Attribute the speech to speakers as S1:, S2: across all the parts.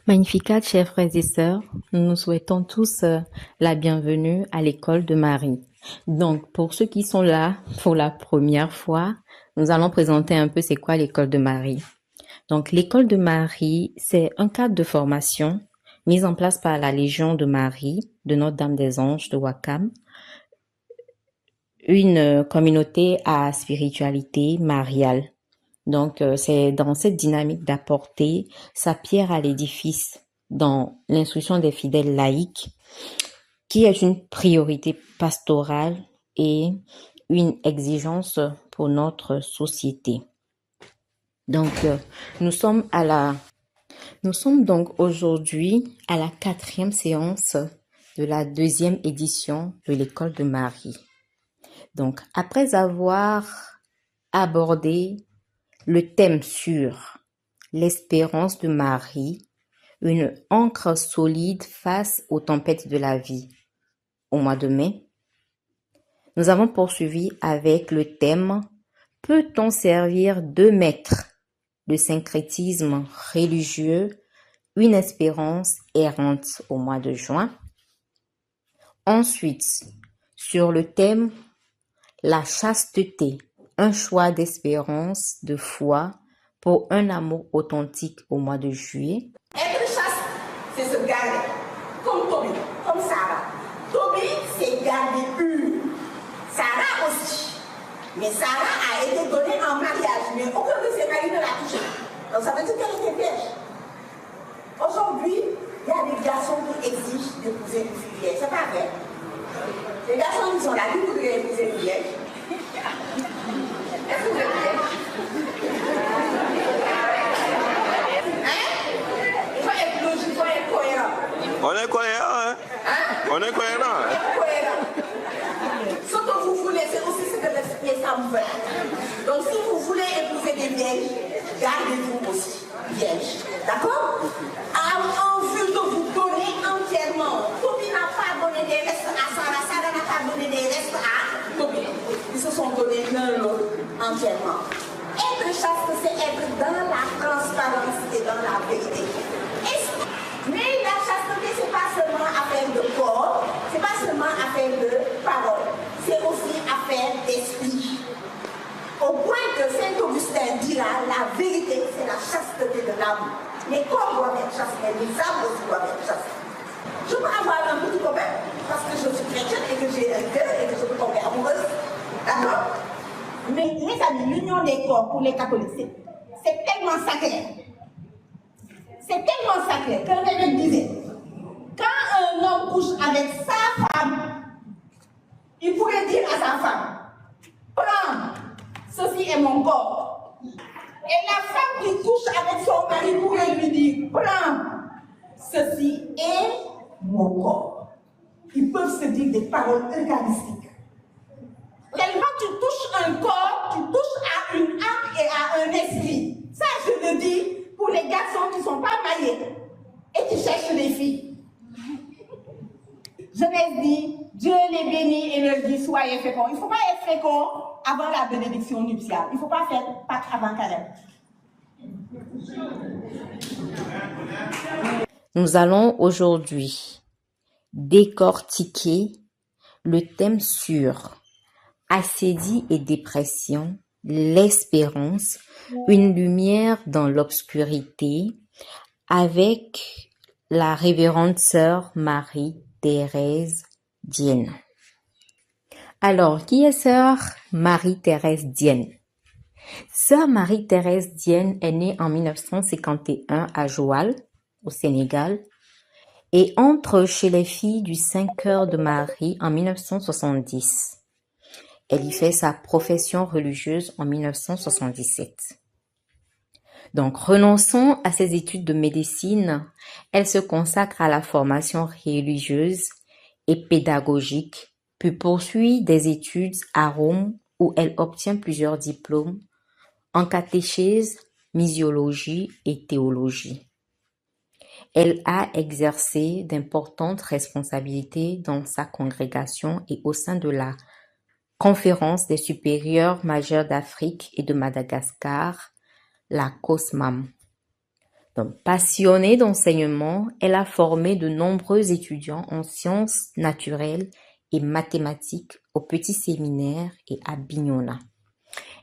S1: Magnificat, chers frères et sœurs, nous nous souhaitons tous la bienvenue à l'école de Marie. Donc, pour ceux qui sont là pour la première fois, nous allons présenter un peu c'est quoi l'école de Marie. Donc, l'école de Marie, c'est un cadre de formation mis en place par la Légion de Marie de Notre-Dame des Anges de Ouakam, une communauté à spiritualité mariale. Donc, c'est dans cette dynamique d'apporter sa pierre à l'édifice dans l'instruction des fidèles laïcs, qui est une priorité pastorale et une exigence pour notre société. Donc, nous sommes donc aujourd'hui à la 4e séance de la 2e édition de l'école de Marie. Donc, après avoir abordé le thème sur l'espérance de Marie, une ancre solide face aux tempêtes de la vie, au mois de mai, nous avons poursuivi avec le thème « Peut-on servir deux maîtres de syncrétisme religieux, une espérance errante » au mois de juin. Ensuite, sur le thème « La chasteté, un choix d'espérance, de foi pour un amour authentique » au mois de juillet.
S2: Être chaste, c'est se garder, comme Toby, comme Sarah. Toby, c'est garder pur. Sarah aussi. Mais Sarah a été donnée en mariage, mais aucun de ses maris ne l'a touchée. Donc ça veut dire qu'elle était vierge. Aujourd'hui, il y a des garçons qui exigent d'épouser une fille vierge. C'est pas vrai. Les garçons qui sont là, qui voudraient épouser une vierge. Est-ce que vous êtes vierge?
S3: On est cohérent, hein? On est cohérent.
S2: Ce que vous voulez, c'est aussi ce que les femmes veulent. Donc si vous voulez épouser des vierges, gardez-vous aussi vierges. D'accord? En vue de vous donner entièrement. Toby n'a pas donné des restes à Sarah, Sarah n'a pas donné des restes à Toby. Ils se sont donnés l'un l'autre entièrement. Être chaste, c'est être dans la transparence et dans la vérité. Mais la chasteté, c'est pas seulement affaire de corps, c'est pas seulement affaire de parole, c'est aussi affaire d'esprit. Au point que Saint Augustin dira, la vérité, c'est la chasteté de l'âme. Les corps doivent être chastes, mais les âmes aussi doivent être chastes. Je peux avoir un petit copain, parce que je suis chrétienne et que j'ai un cœur et que je peux tomber amoureuse. D'accord? Mais les amis, l'union des corps pour les catholiques, c'est tellement sacré. C'est tellement sacré que l'évêque disait, quand un homme couche avec sa femme, il pourrait dire à sa femme, prends, ceci est mon corps. Et la femme qui couche avec son mari pourrait lui dire, prends, ceci est mon corps. Ils peuvent se dire des paroles eucharistiques. Tellement tu touches un corps, tu touches à une âme et à un esprit. Ça, je le dis pour les garçons qui ne sont pas mariés et qui cherchent des filles. Genèse dit, Dieu les bénit et leur dit, soyez féconds. Il ne faut pas être fécond avant la bénédiction nuptiale. Il ne faut pas faire Pâques avant carême.
S1: Nous allons aujourd'hui décortiquer le thème sur assédie et dépression, l'espérance, une lumière dans l'obscurité, avec la révérende sœur Marie-Thérèse Dienne. Alors, qui est sœur Marie-Thérèse Dienne? Sœur Marie-Thérèse Dienne est née en 1951 à Joal, au Sénégal, et entre chez les filles du Saint-Cœur de Marie en 1970. Elle y fait sa profession religieuse en 1977. Donc, renonçant à ses études de médecine, elle se consacre à la formation religieuse et pédagogique, puis poursuit des études à Rome où elle obtient plusieurs diplômes en catéchèse, missiologie et théologie. Elle a exercé d'importantes responsabilités dans sa congrégation et au sein de la Conférence des supérieurs majeurs d'Afrique et de Madagascar, la COSMAM. Donc, passionnée d'enseignement, elle a formé de nombreux étudiants en sciences naturelles et mathématiques au Petit Séminaire et à Bignona.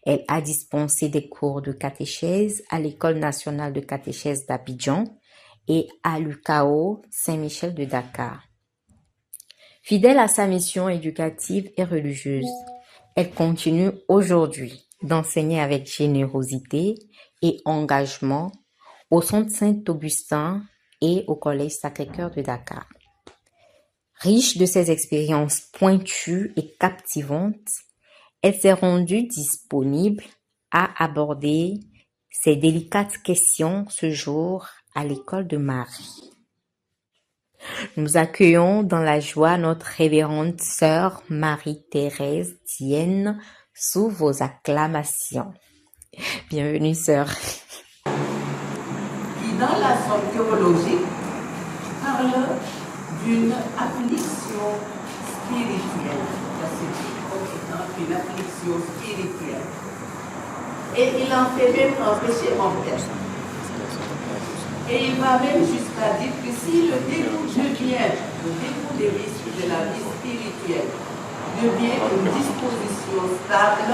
S1: Elle a dispensé des cours de catéchèse à l'École nationale de catéchèse d'Abidjan et à l'UCAO Saint-Michel de Dakar. Fidèle à sa mission éducative et religieuse, elle continue aujourd'hui d'enseigner avec générosité et engagement au Centre Saint-Augustin et au Collège Sacré-Cœur de Dakar. Riche de ses expériences pointues et captivantes, elle s'est rendue disponible à aborder ces délicates questions ce jour à l'école de Marie. Nous accueillons dans la joie notre révérende sœur Marie-Thérèse Dienne sous vos acclamations. Bienvenue sœur.
S2: Qui dans la somme théologique parle d'une affliction spirituelle. C'est comme étant une affliction spirituelle. Et il en fait même un péché mortel. Et il va même jusqu'à dire que si le dégoût des risques de la vie spirituelle devient une disposition stable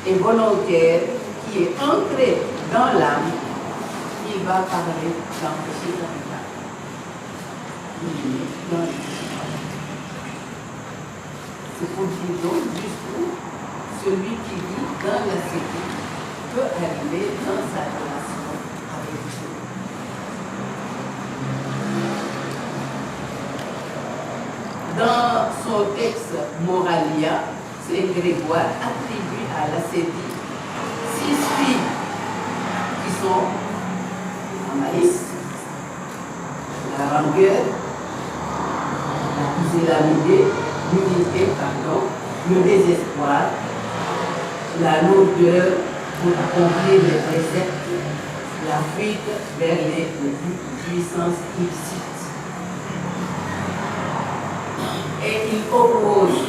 S2: et volontaire qui est ancrée dans l'âme, il va parler d'un péché capital. C'est pour dire donc jusqu'où celui qui vit dans la cité peut arriver dans sa relation avec Dieu. Dans son texte Moralia, Saint Grégoire attribue à la Cédie 6 filles qui sont Amaïs, la rancœur, la pusillanimité, le désespoir, la lourdeur pour accomplir les préceptes, la fuite vers les puissances illicites. Et il oppose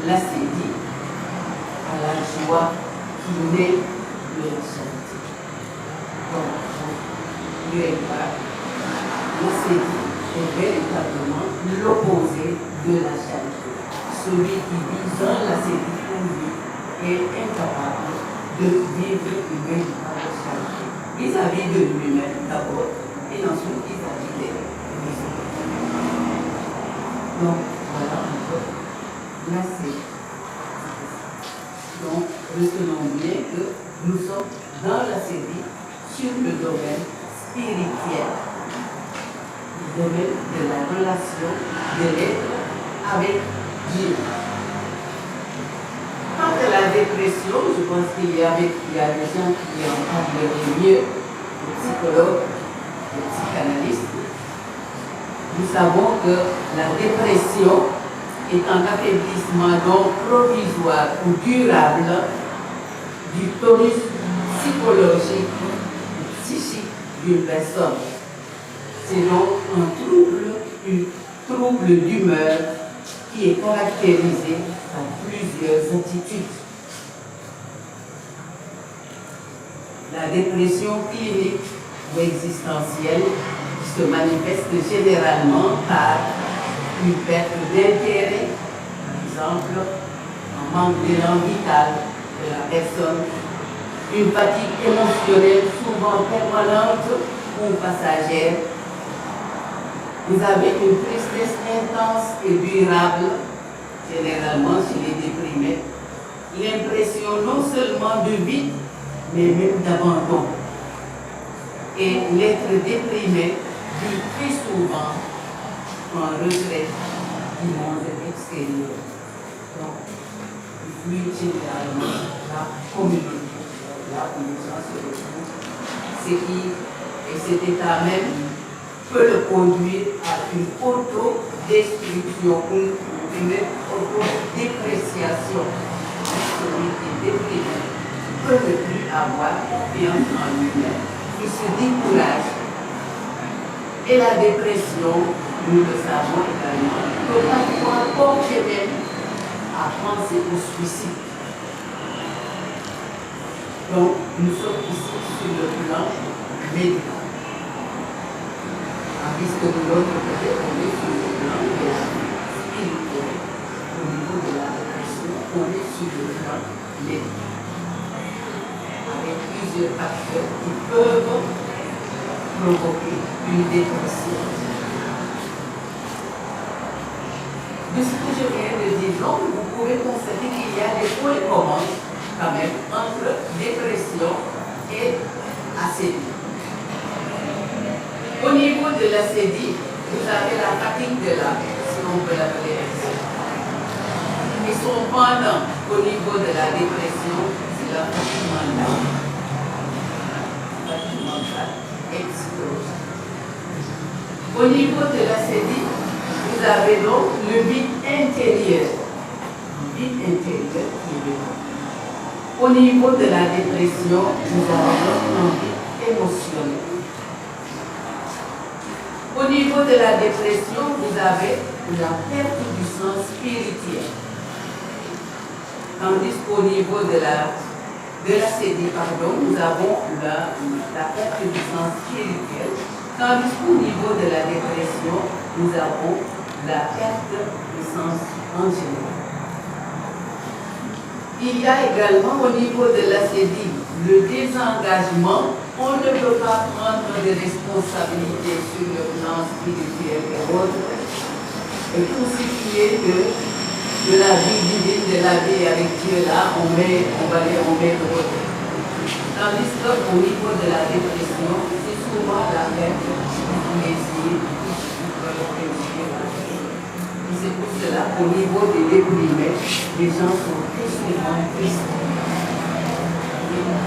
S2: l'ascétie à la joie qui naît de la charité. Donc, Grégoire, l'ascétie est véritablement l'opposé de la charité. Celui qui vit dans l'ascétie pour lui est incapable de vivre une véritable charité vis-à-vis de lui-même d'abord et ensuite vis-à-vis des autres. Donc, voilà un peu la série. Donc, retenons bien que nous sommes dans la série sur le domaine spirituel, le domaine de la relation de l'être avec Dieu. Quant à la dépression, je pense qu'il y a des gens qui en parleraient mieux, les psychologues, les psychanalystes. Nous savons que la dépression est un affaiblissement donc provisoire ou durable du tonus psychologique ou psychique d'une personne. C'est donc un trouble d'humeur qui est caractérisé par plusieurs attitudes. La dépression clinique ou existentielle se manifeste généralement par une perte d'intérêt, par exemple, un manque d'élan vital de la personne, une fatigue émotionnelle souvent permanente ou passagère. Vous avez une tristesse intense et durable, généralement chez les déprimés, l'impression non seulement de vide, mais même d'abandon. Et l'être déprimé vit très souvent en retrait du monde extérieur. Donc, il fuit généralement la communauté, là où les gens se retrouvent. Et cet état même peut le conduire à une autodestruction ou une autodépréciation. Celui qui est déprimé peut ne plus avoir confiance en lui-même. Il se décourage. Et la dépression, nous le savons également, peut parfois porter même à penser au suicide.
S4: Donc, nous sommes ici sur le plan médical. Tandis que de l'autre côté, on est sur le plan de la spirituelle. Au niveau de la dépression, on est sur le plan médical. Avec plusieurs facteurs qui peuvent provoquer une dépression. De ce que je viens de dire, donc, vous pouvez constater qu'il y a des points communs quand même entre dépression et acédie. Au niveau de l'acédie, vous avez la fatigue de l'âme, si on peut l'appeler ainsi. Et son pendant au niveau de la dépression, c'est la fatigue mentale. La fatigue mentale explose. Au niveau de l'acédie, vous avez donc le vide intérieur. Le vide intérieur qui est là. Au niveau de la dépression, nous avons un vide émotionnel. Au niveau de la dépression, vous avez la perte du sens spirituel. Tandis qu'au niveau de l'acédie, nous avons la perte du sens spirituel. Tandis qu'au niveau de la dépression, nous avons la perte du sens en général. Il y a également au niveau de l'acédie le désengagement. On ne peut pas prendre de responsabilité sur le plan spirituel et autres. Et tout ce qui est de la vie divine, de la vie avec Dieu, là, on met de côté. Tandis qu'au niveau de la dépression, c'est souvent la perte du plaisir, et c'est pour cela qu'au niveau des déprimés, les gens sont très souvent tristes.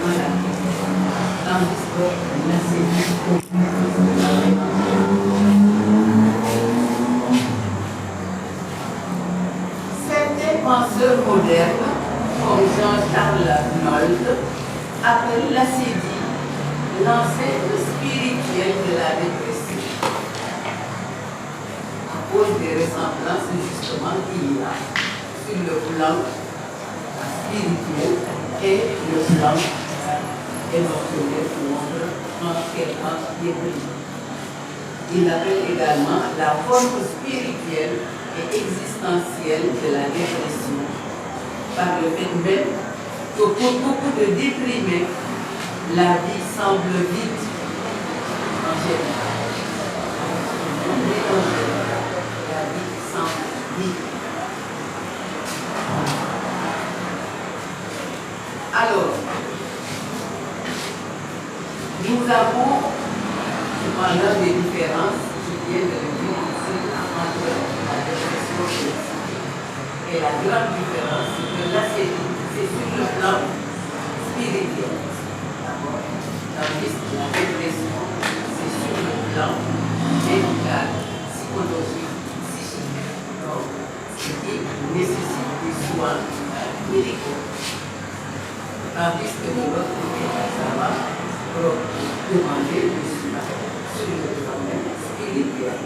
S4: Voilà. Tandis que l'acédie certains penseurs modernes, comme Jean-Charles Nold, appellent l'acédie l'ancêtre spirituel de la dépression, à cause des ressemblances justement qu'il y a sur le plan spirituel et le plan émotionnel entre quelqu'un qui est pris. Il appelle également la forme spirituelle et existentielle de la dépression, par le fait même que pour beaucoup de déprimés, la vie semble vide en général. La vie semble vide. Alors, nous avons cependant des différences, je viens de le dire ici, entre la dépression et la grande différence, c'est que l'acédie, c'est sur le plan spirituel. Tandis que la dépression, c'est sur le plan médical, psychologique, psychique. Donc, ce qui nécessite des soins médicaux. Tandis que de l'autre côté, ça va demander des soins sur le plan spirituel.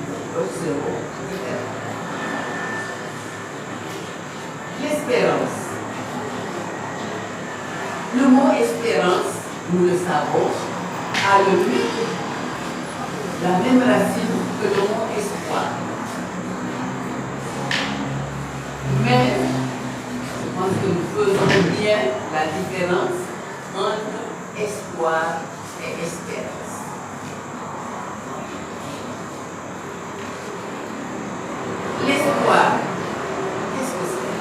S4: Donc, seront différents. L'espérance. Le mot espérance, nous le savons, a la même racine que le mot espoir. Mais je pense que nous faisons bien la différence entre espoir et espérance. L'espoir, qu'est-ce que c'est?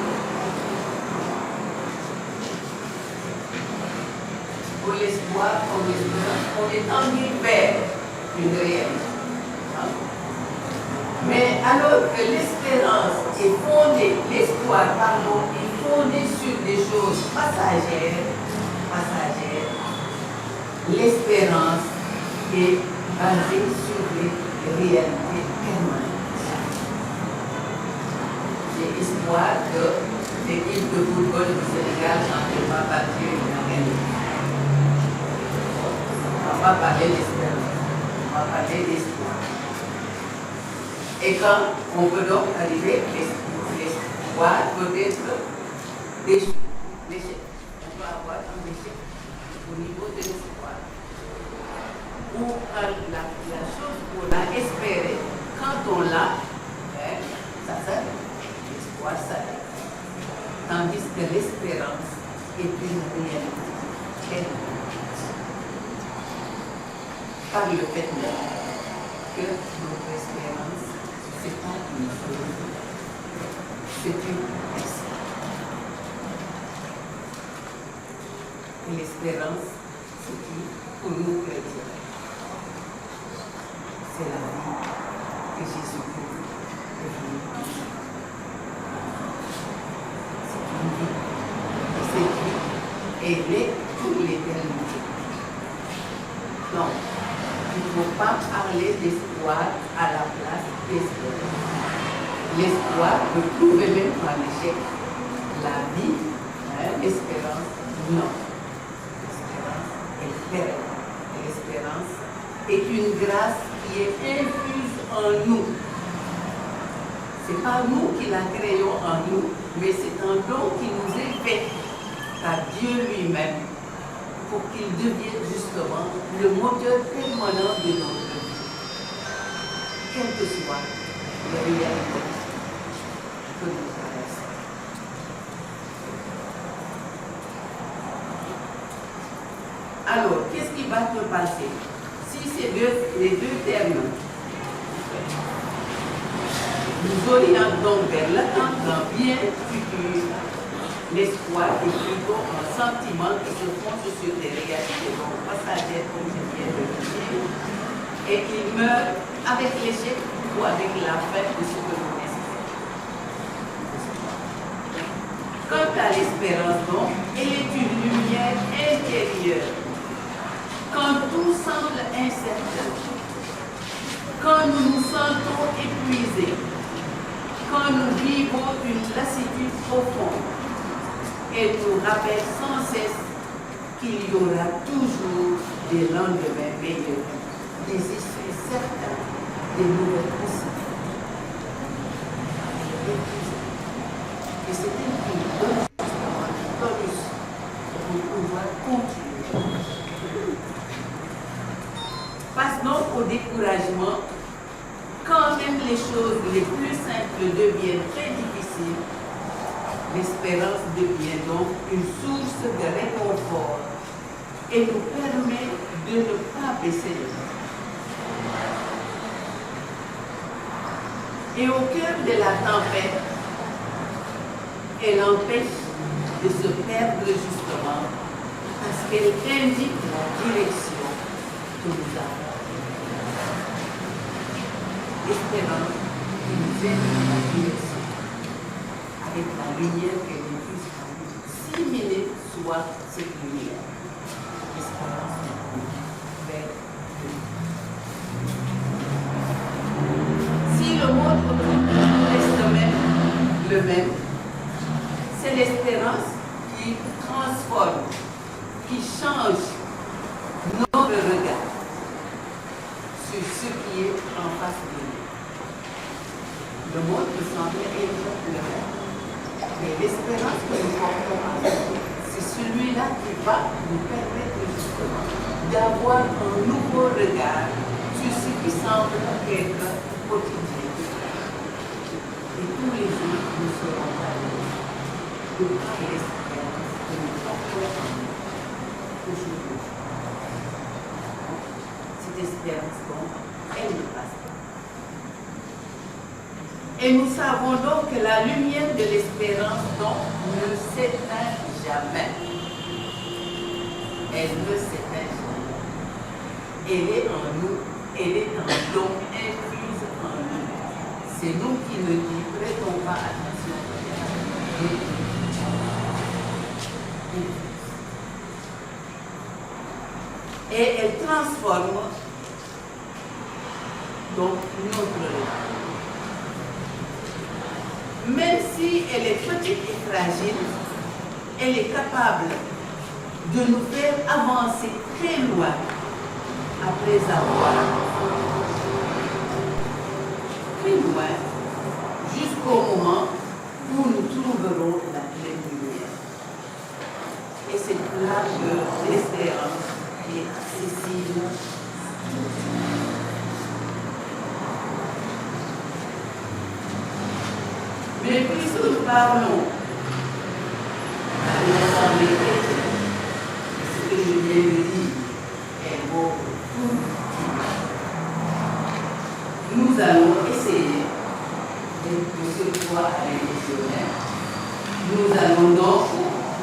S4: Pour l'espoir, on est tendu vers une réalité. Mais alors que l'espérance est fondée, l'espoir, pardon, est fondé sur des choses passagères, l'espérance est basée sur les réalités permanentes. J'ai espoir que l'équipe de football du Sénégal ne va pas battre une réalité. On ne va pas parler d'espérance, on va parler d'espoir. Et quand on peut donc arriver, l'espoir peut être l'échec. On peut avoir un échec au niveau de l'espoir. Ou la chose qu'on a espérée, quand on l'a, ça s'arrête. L'espoir s'arrête. Tandis que l'espérance est une réalité. Par le fait même que notre espérance, c'est pas une chose, c'est une personne. Et l'espérance, c'est qui, pour nous chrétiens, c'est la vie que Jésus-Christ est venu vivre. C'est une vie. Et cette vie, elle est pour l'éternité. Donc, il ne faut pas parler d'espoir à la place d'espérance. L'espoir peut prouver même en échec. La vie, l'espérance, non. L'espérance est pérenne. L'espérance est une grâce qui est infuse en nous. Ce n'est pas nous qui la créons en nous, mais c'est un don qui nous est fait par Dieu lui-même pour qu'il devienne justement le moteur permanent de notre vie. Quelle que soit la réalité que nous traversons. Alors, qu'est-ce qui va se passer? Si les deux termes nous orientent donc vers l'attente d'un bien futur, l'espoir est plutôt un sentiment qui se fonde sur des réalités donc passagères, comme je viens de le dire, et il meurt avec l'échec ou avec la fin de ce que l'on espère. Quant à l'espérance, donc, elle est une lumière intérieure. Quand tout semble incertain, quand nous nous sentons épuisés, quand nous vivons une lassitude profonde, elle nous rappelle sans cesse qu'il y aura toujours des lendemains meilleurs, des issues certaines, des nouvelles possibilités. Et c'est une qui donne justement du tonus pour pouvoir continuer. Passe donc au découragement, quand même les choses les plus simples deviennent très difficiles. L'espérance devient donc une source de réconfort et nous permet de ne pas baisser les bras. Et au cœur de la tempête, elle empêche de se perdre justement parce qu'elle indique la direction que nous avons. L'espérance qui nous aide dans la direction. Avec la lumière qu'elle diffuse en nous. Si minute soit cette lumière, l'espérance vers Dieu. Si le monde autour de nous reste le même, c'est l'espérance qui transforme, qui change notre regard sur ce qui est en face de nous. Le monde peut sembler être le même. Mais l'espérance que nous portons à nous, c'est celui-là qui va nous permettre justement d'avoir un nouveau regard sur ce qui semble être quotidien. Et tous les jours, nous serons parlés de par l'espérance que nous portons en nous, toujours. Cette espérance, donc, elle ne passe pas. Et nous savons donc que la lumière de l'espérance donc ne s'éteint jamais. Elle ne s'éteint jamais. Elle est en nous, elle est en don infuse en nous. C'est nous qui ne lui prêtons pas attention. Et elle transforme donc notre vie. Même si elle est petite et fragile, elle est capable de nous faire avancer très loin après avoir très loin jusqu'au moment où nous trouverons la pleine lumière. Et c'est de l'espérance qui est accessible. Mais puisque nous parlons à l'Assemblée chrétienne, ce que je viens de dire est beau. Nous allons essayer de se croire à l'émotionnel. Nous allons donc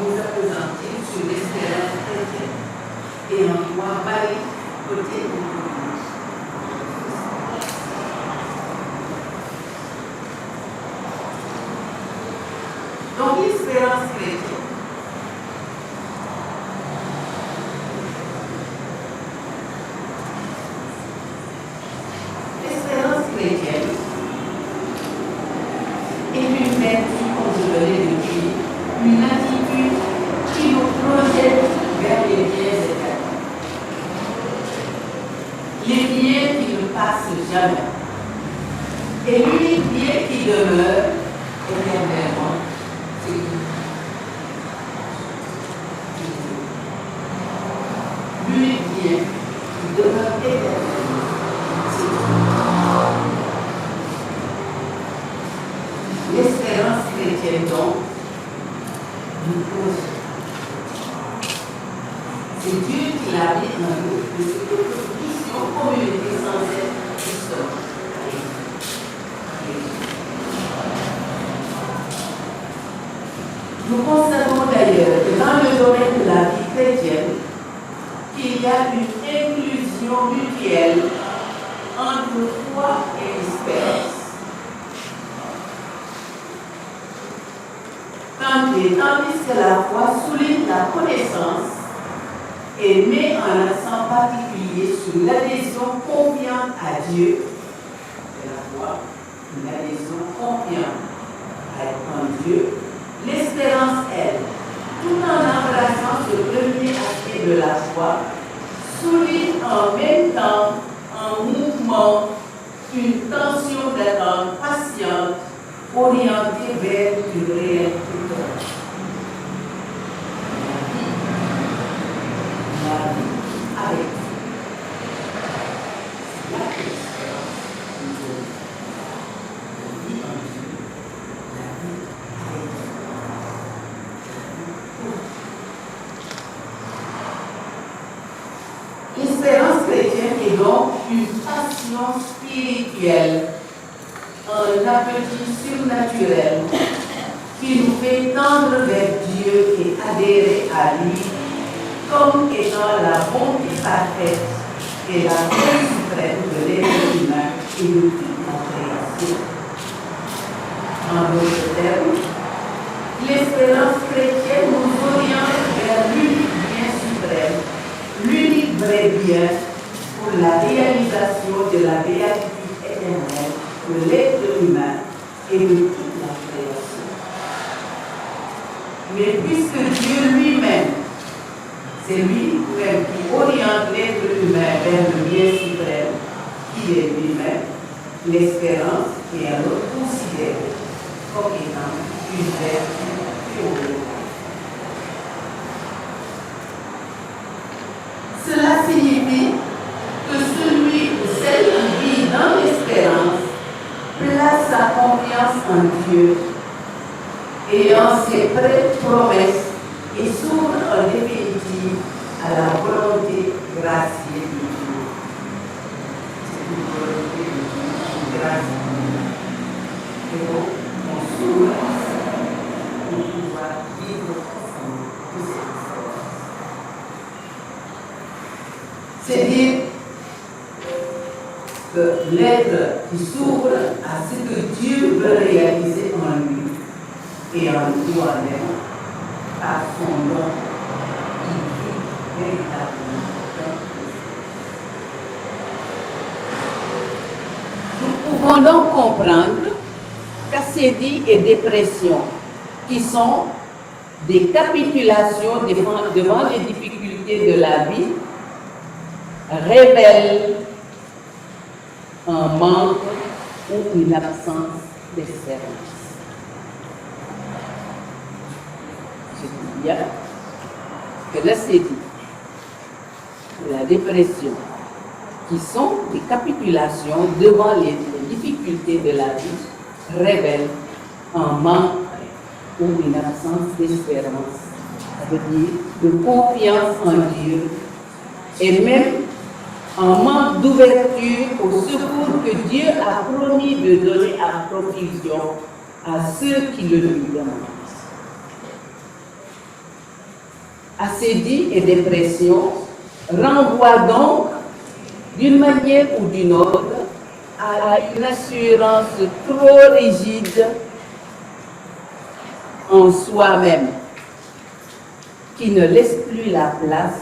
S4: nous présenter sur l'espérance chrétienne et en quoi Marie côté de donc l'espérance chrétienne. L'espérance chrétienne est une vertu, comme je l'ai dit, une attitude qui nous projette vers les biens éternels. Les biens qui ne passent jamais. Et l'unique bien qui demeure éternellement, c'est Dieu. L'unique bien qui demeure éternellement, c'est Dieu. L'espérance chrétienne, donc, nous pose. C'est Dieu qui l'a mis en nous, de ce que nous puissions communiquer sans être justement. Nous constatons d'ailleurs que dans le domaine de la vie chrétienne, qu'il y a une inclusion mutuelle entre foi et espérance. Tandis que la foi souligne la connaissance et met un accent particulier sur l'adhésion confiante à Dieu, c'est la foi, une adhésion confiante en Dieu, l'espérance, elle, tout en embrassant ce premier aspect de la foi, souligne en même temps un mouvement, une tension d'attente patiente, orientée vers du réel tuteur. La vie avec Dieu. La espérance nous donne. La vie en Dieu. La vie avec Dieu. L'espérance chrétienne est donc une passion spirituelle, un appétit surnaturel qui nous fait tendre vers Dieu et adhérer à lui comme étant la bonté parfaite et la paix suprême de l'être humain et de toute la création. En d'autres termes, l'espérance chrétienne nous oriente vers l'unique bien suprême, l'unique vrai bien pour la réalisation de la béatitude éternelle de l'être humain et de toute la création. Mais puisque Dieu lui-même, c'est lui-même qui oriente l'être humain vers le bien suprême, qui est lui-même, l'espérance est alors considérée comme étant une vertu théologique. Cela signifie que celui ou celle qui vit dans l'espérance place sa confiance en Dieu et en ses promesses et s'ouvre en définitive à la volonté gracieuse de Dieu. C'est une volonté de Dieu, gracieuse. Et donc, on s'ouvre à ça pour pouvoir vivre ensemble de cette espérance. C'est dire que l'être qui s'ouvre à ce que Dieu veut réaliser en lui et en nous-mêmes, par son nom, il vit véritablement dans le. Nous pouvons donc comprendre qu'assédie et dépression, qui sont des capitulations devant les difficultés de la vie, révèlent un manque ou une absence d'espérance. Je dis bien que l'acédie et la dépression, qui sont des capitulations devant les difficultés de la vie, révèlent un manque ou une absence d'espérance, ça veut dire de confiance en Dieu, et même un manque d'ouverture au secours que Dieu a promis de donner à profusion à ceux qui le lui demandent. Acédie et dépression renvoient donc, d'une manière ou d'une autre, à une assurance trop rigide en soi-même, qui ne laisse plus la place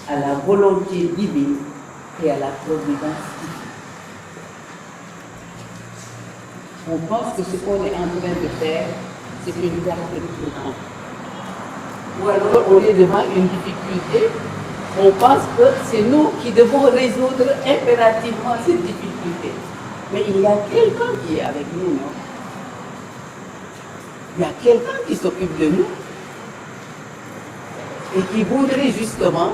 S4: à la volonté divine et à la providence divine. On pense que ce qu'on est en train de faire, c'est une perte de temps. Ou alors on est devant une difficulté, on pense que c'est nous qui devons résoudre impérativement cette difficulté. Mais il y a quelqu'un qui est avec nous, non? Il y a quelqu'un qui s'occupe de nous et qui voudrait justement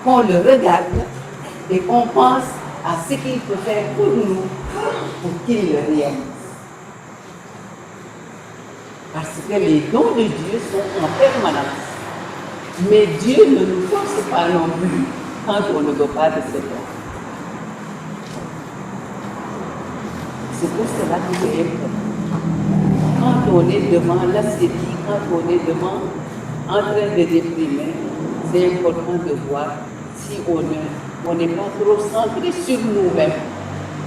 S4: qu'on le regarde et qu'on pense à ce qu'il peut faire pour nous pour qu'il le réalise. Parce que les dons de Dieu sont en permanence. Mais Dieu ne nous force pas non plus quand on ne veut pas de ce don. C'est pour cela que c'est important. Quand on est devant l'acédie, quand on est devant en train de déprimer, c'est important de voir si on n'est pas trop centré sur nous-mêmes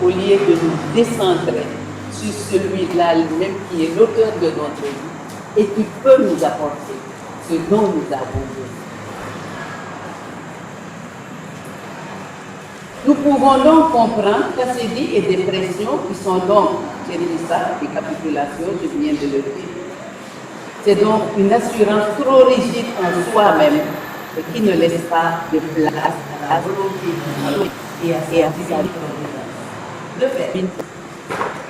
S4: au lieu de nous décentrer sur celui-là lui-même qui est l'auteur de notre vie et qui peut nous apporter ce dont nous avons besoin. Nous pouvons donc comprendre qu'acédie et dépression, qui sont donc, j'ai dit ça, des capitulations, je viens de le dire, c'est donc une assurance trop rigide en soi-même et qui ne laisse pas de place à la volonté divine et à sa providence. De fait,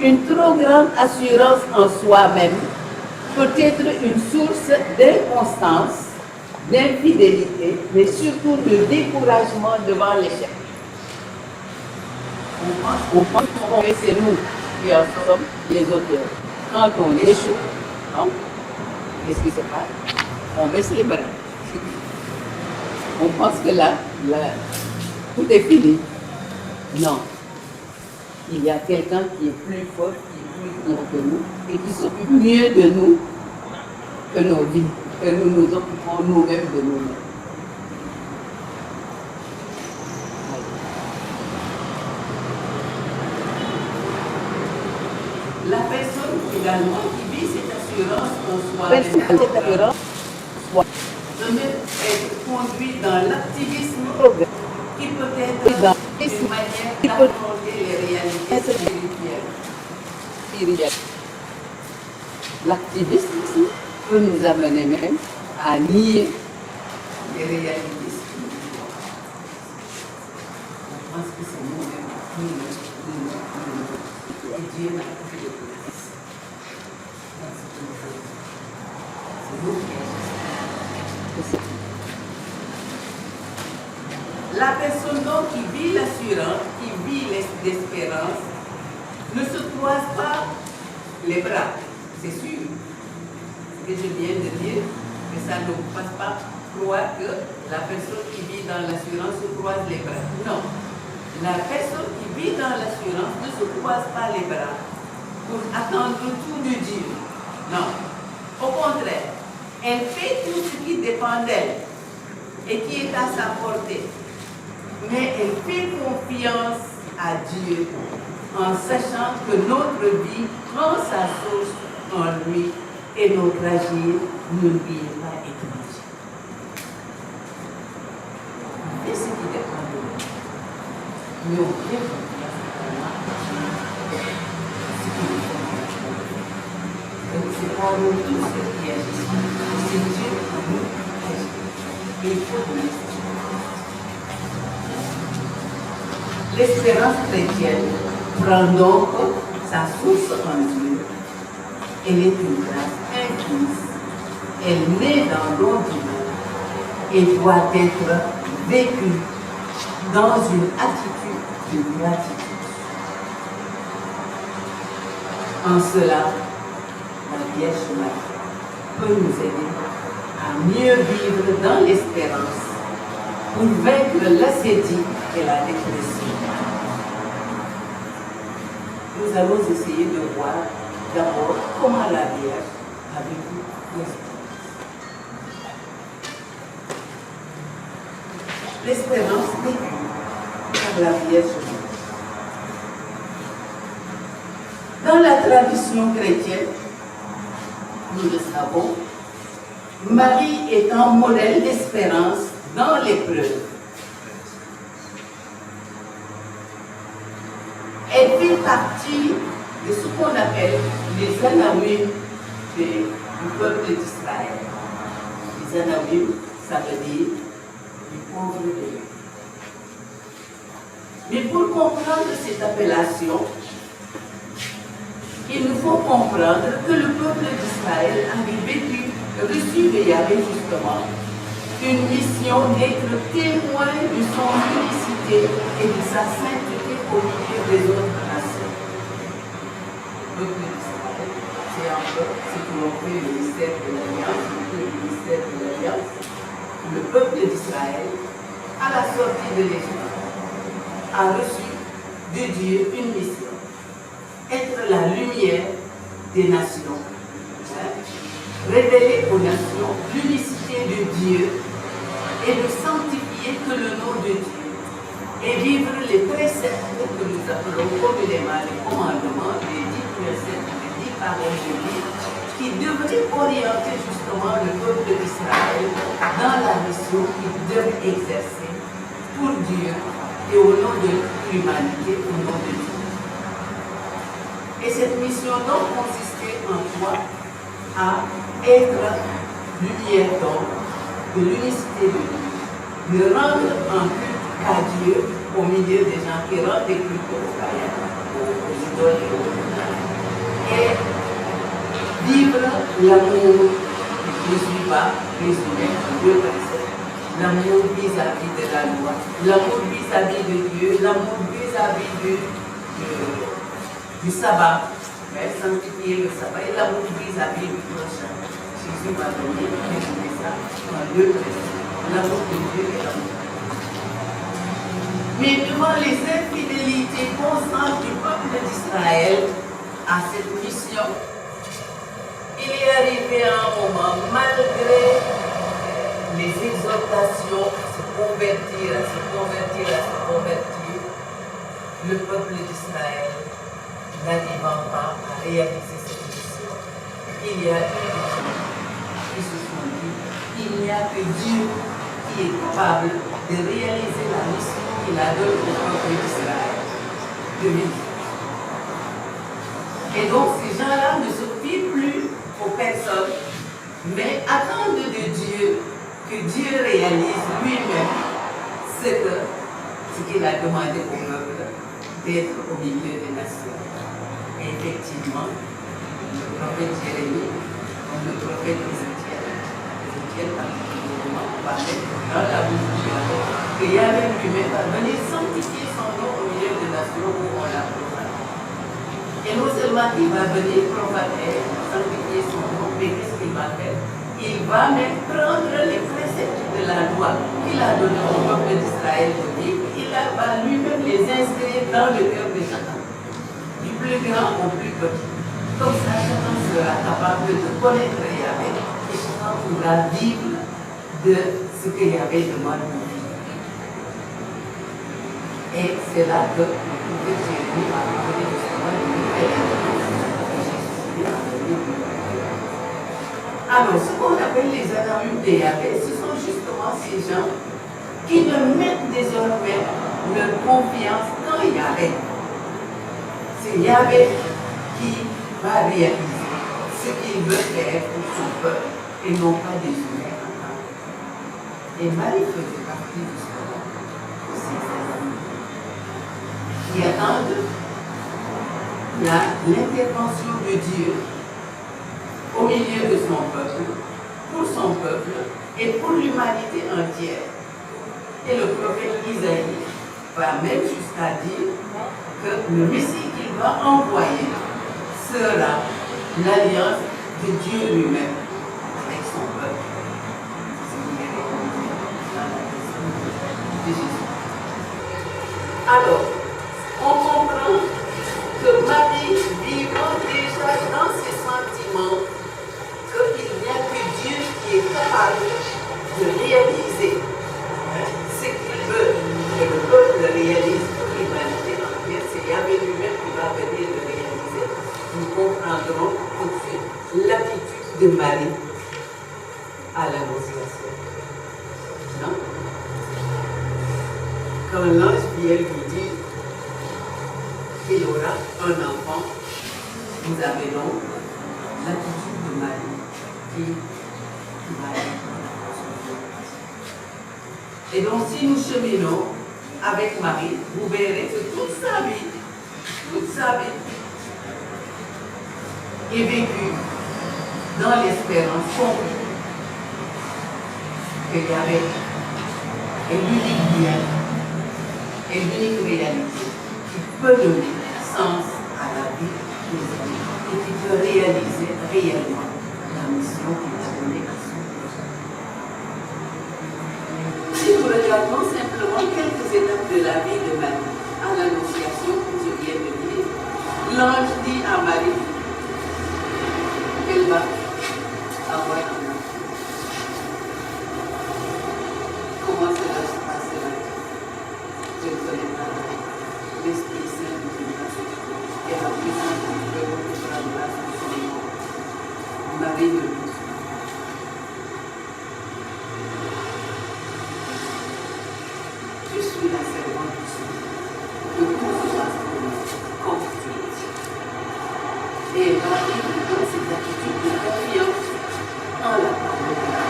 S4: une trop grande assurance en soi-même peut être une source d'inconstance, d'infidélité, mais surtout de découragement devant l'échec. On pense que c'est nous qui en sommes les auteurs. Quand on échoue, non? Qu'est-ce qui se passe? On baisse les bras. On pense que là, tout est fini. Non. Il y a quelqu'un qui est plus fort, qui est plus grand que nous et qui s'occupe mieux de nous que nos vies, que nous nous occupons nous-mêmes de nous-mêmes. La personne également qui vit cette assurance en soi, peut même être conduite dans l'activisme qui peut être une manière d'affronter les réalités spirituelles. L'activisme peut nous amener même à nier les réalités spirituelles. On pense que c'est nous-mêmes et Dieu n'a pas fait de place. C'est nous qui agissons. La personne donc qui vit l'assurance, qui vit l'espérance, ne se croise pas les bras, c'est sûr. Ce que je viens de dire, que ça ne vous fasse pas croire que la personne qui vit dans l'assurance se croise les bras. Non. La personne qui vit dans l'assurance ne se croise pas les bras pour attendre tout de Dieu. Non. Au contraire, elle fait tout ce qui dépend d'elle et qui est à sa portée. Mais elle fait confiance à Dieu en sachant que notre vie prend sa source en lui et notre agir ne lui est pas étranger. Et ce qui dépend de nous. Mais on fait confiance à ce qui nous fait. Donc c'est pas nous tous ceux qui agissent, c'est Dieu qui nous agit. Et il faut nous laisser. L'espérance chrétienne prend donc sa source en Dieu. Elle est une grâce infinie. Elle naît dans le don divin et doit être vécu dans une attitude de gratitude. En cela, la Vierge Marie peut nous aider à mieux vivre dans l'espérance pour vaincre l'assédie et la dépression. Nous allons essayer de voir d'abord comment la Vierge a vécu l'espérance. L'espérance vécue par la Vierge Marie. Dans la tradition chrétienne, nous le savons, Marie est un modèle d'espérance dans l'épreuve. Elle fait partie de ce qu'on appelle les Anawim du peuple d'Israël. Les Anawim, ça veut dire les pauvres de Dieu. Mais pour comprendre cette appellation, il nous faut comprendre que le peuple d'Israël avait reçu de Yahvé justement une mission d'être témoin de son unicité et de sa sainteté au milieu des autres nations. Le peuple d'Israël, c'est un peu ce que l'on fait le mystère de l'Alliance, le peuple d'Israël, à la sortie de l'Égypte, a reçu de Dieu une mission. Être la lumière des nations, révéler aux nations l'unicité de Dieu et de sanctifier que le nom de Dieu et vivre les préceptes que nous appelons communément les commandements, les 10 préceptes, les 10 paroles de Dieu qui devraient orienter justement le peuple d'Israël dans la mission qu'ils doivent exercer pour Dieu et au nom de l'humanité, au nom de Dieu. Et cette mission donc consistait en quoi? À être lumière donc de l'unicité de Dieu, de rendre un culte à Dieu au milieu des gens qui rendent des cultes aux païens, aux idoles et aux idoles. Et vivre l'amour qui ne suit pas résumé en 2 versets. L'amour vis-à-vis de la loi, l'amour vis-à-vis de Dieu, l'amour vis-à-vis du sabbat, mais sanctifier le sabbat et l'amour vis-à-vis du prochain. Jésus m'a donné ça en 2 versets. L'amour de Dieu et l'amour. Mais devant les infidélités constantes du peuple d'Israël à cette mission, il est arrivé à un moment, malgré les exhortations à se convertir, le peuple d'Israël n'arrivant pas à réaliser cette mission. Il y a des gens qui se sont dit, il n'y a que Dieu qui est capable de réaliser la mission qu'il a donnée au peuple d'Israël de vivre. Et donc ces gens-là ne se fient plus aux personnes, mais attendent de Dieu que Dieu réalise lui-même ce qu'il a demandé au peuple d'être au milieu des nations. Et effectivement, le prophète Jérémie, comme le prophète Ézéchiel particulièrement, parlait dans la bouche de Yahvé, que Yahvé lui-même va venir sanctifier son nom au milieu des nations où on l'a profané. Et non seulement il va venir profaner, sanctifier son nom, mais qu'est-ce qu'il va faire? Il va même prendre les préceptes de la loi qu'il a donné au peuple d'Israël de vivre. Il va lui-même les inscrire dans le cœur des gens, du plus grand au plus petit. Comme ça, chacun sera capable de connaître Yahvé et chacun pourra vivre de ce que Yahvé demande de vivre. Et c'est là que le prophète Jérémie a parlé justement de Alors, ce qu'on appelle les Anawim de Yahvé, ce sont justement ces gens qui ne mettent désormais leur confiance dans Yahvé. C'est Yahvé qui va réaliser ce qu'il veut faire pour son peuple et non pas des humains. Et Marie faisait partie justement de ces Anawim qui attendent l'intervention de Dieu au milieu de son peuple pour son peuple et pour l'humanité entière. Et le prophète Isaïe va même jusqu'à dire que le Messie qu'il va envoyer sera l'alliance de Dieu lui-même avec son peuple. De Jésus. Alors, on comprend que Marie, vivant déjà dans ses sentiments, qu'il n'y a que Dieu qui est capable de réaliser ce qu'il veut que le peuple réalise pour l'humanité entière. C'est Yahvé lui-même qui va venir le réaliser. Nous comprendrons tout de suite l'attitude de Marie à l'annonciation. Non? Quand l'ange vient lui dire qu'il y aura un enfant, vous avez donc l'attitude de Marie qui va être. Et donc si nous cheminons avec Marie, vous verrez que toute sa vie est vécue dans l'espérance complète que Yahvé est l'unique bien et l'unique réalité qui peut donner sens à la vie des hommes et qui peut réaliser réellement la mission qu'il a donnée à son peuple. Si nous regardons simplement quelques étapes de la vie de Marie à l'annonciation que je viens de dire, l'ange dit à Marie qu'elle va avoir un enfant. Comment cela se passera? Je ne connais pas. L'Esprit Saint nous dira et la puissance de Dieu prendra son nom. Marie le dit. Je suis la servante du Seigneur. Que tout se passe pour moi comme tu le dis. Et elle va vivre dans cette attitude de confiance en la parole de Dieu.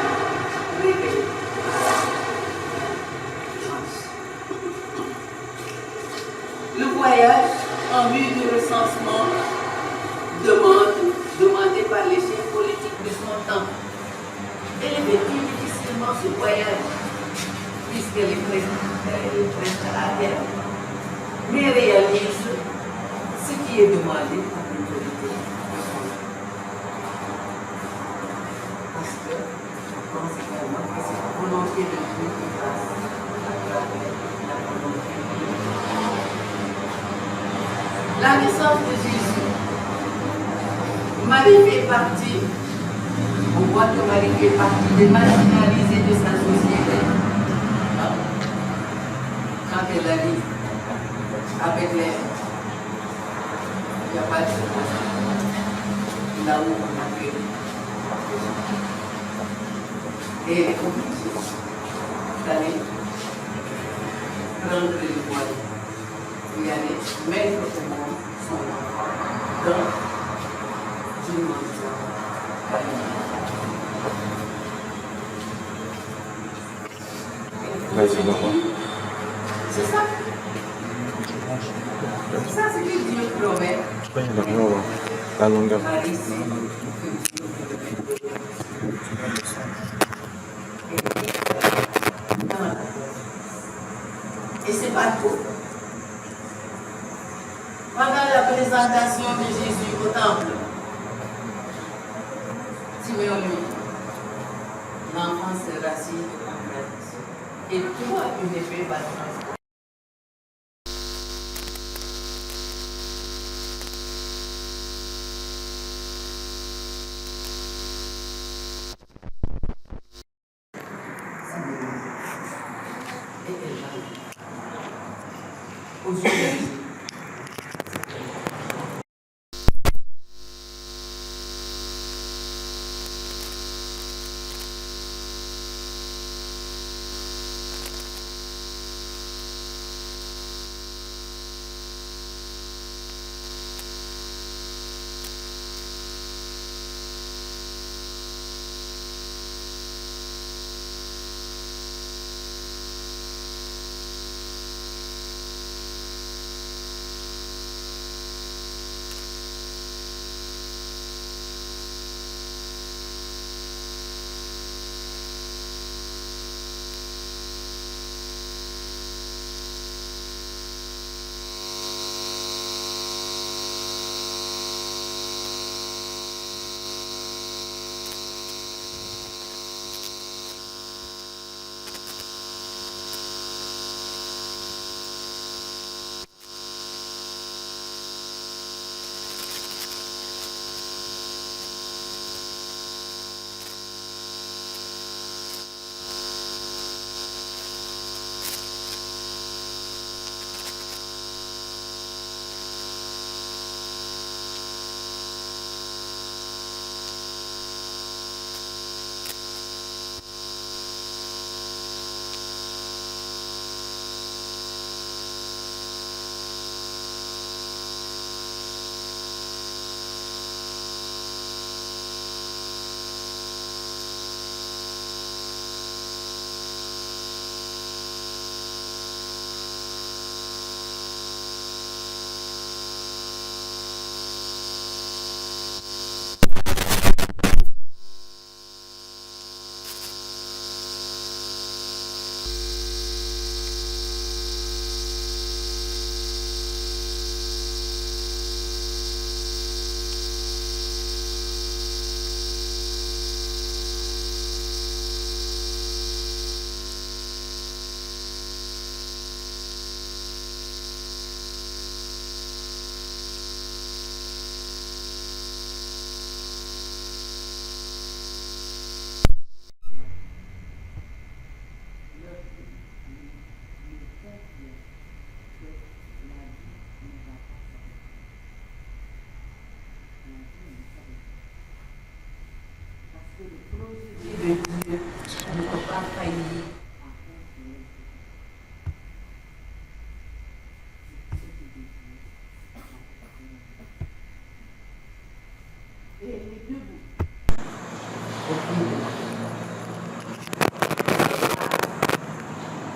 S4: Réveillée. Le voyage en vue du recensement demandé par les chefs politiques de son temps. Elle est vécue difficilement ce voyage, puisqu'elle est prête à terre, mais réalise ce qui est demandé par l'autorité. Parce que je pense vraiment que c'est la volonté de Dieu qui passe à travers la volonté de Dieu. La naissance de Jésus, Marie fait partie, on voit que Marie fait partie des marginalisés de sa société. Quand elle arrive avec les... Il n'y a pas de chose. Là où on a fait. Et elle est obligée d'aller prendre le voile. Et aller mettre au monde son enfant dans une maison.
S3: Vas-y, non.
S4: C'est ça. C'est ça ce que Dieu promet.
S3: La longueur.
S4: Marie, et c'est pas tout. Pendant la présentation de Jésus au temple, Simeon lui dit, l'enfant sera assis en tradition. Et toi, une épée va transformer. Et elle va aux yeux de Dieu.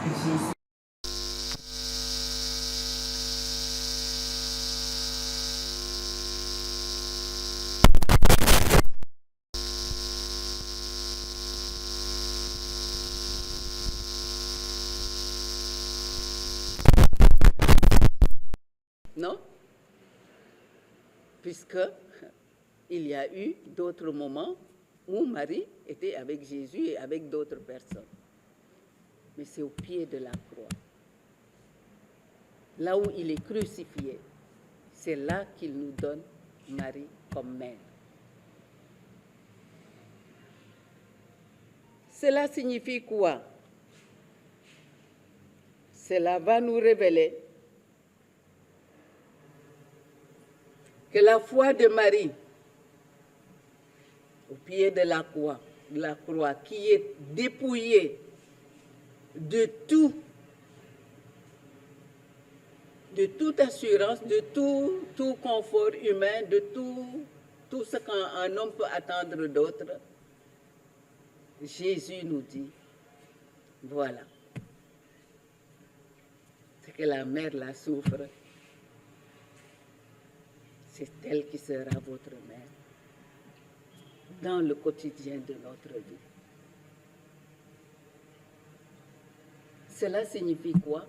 S4: Jésus. Non? Puisque il y a eu d'autres moments où Marie était avec Jésus et avec d'autres personnes. Mais c'est au pied de la croix. Là où il est crucifié, c'est là qu'il nous donne Marie comme mère. Cela signifie quoi? Cela va nous révéler que la foi de Marie au pied de la croix, qui est dépouillée de toute assurance, de tout confort humain, de tout ce qu'un homme peut attendre d'autre, Jésus nous dit, voilà, c'est que la mère la souffre, c'est elle qui sera votre mère dans le quotidien de notre vie. Cela signifie quoi?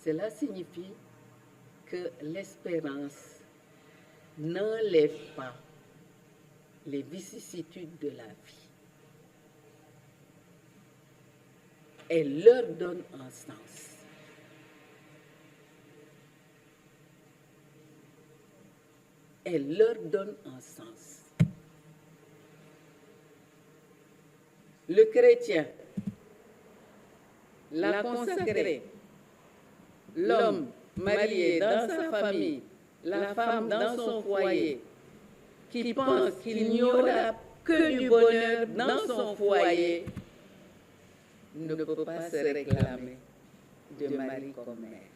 S4: Cela signifie que l'espérance n'enlève pas les vicissitudes de la vie. Elle leur donne un sens. Elle leur donne un sens. Le chrétien, la consacrée, l'homme marié dans sa famille, la femme dans son foyer, qui pense qu'il n'y aura que du bonheur dans son foyer, ne peut pas se réclamer de Marie comme mère.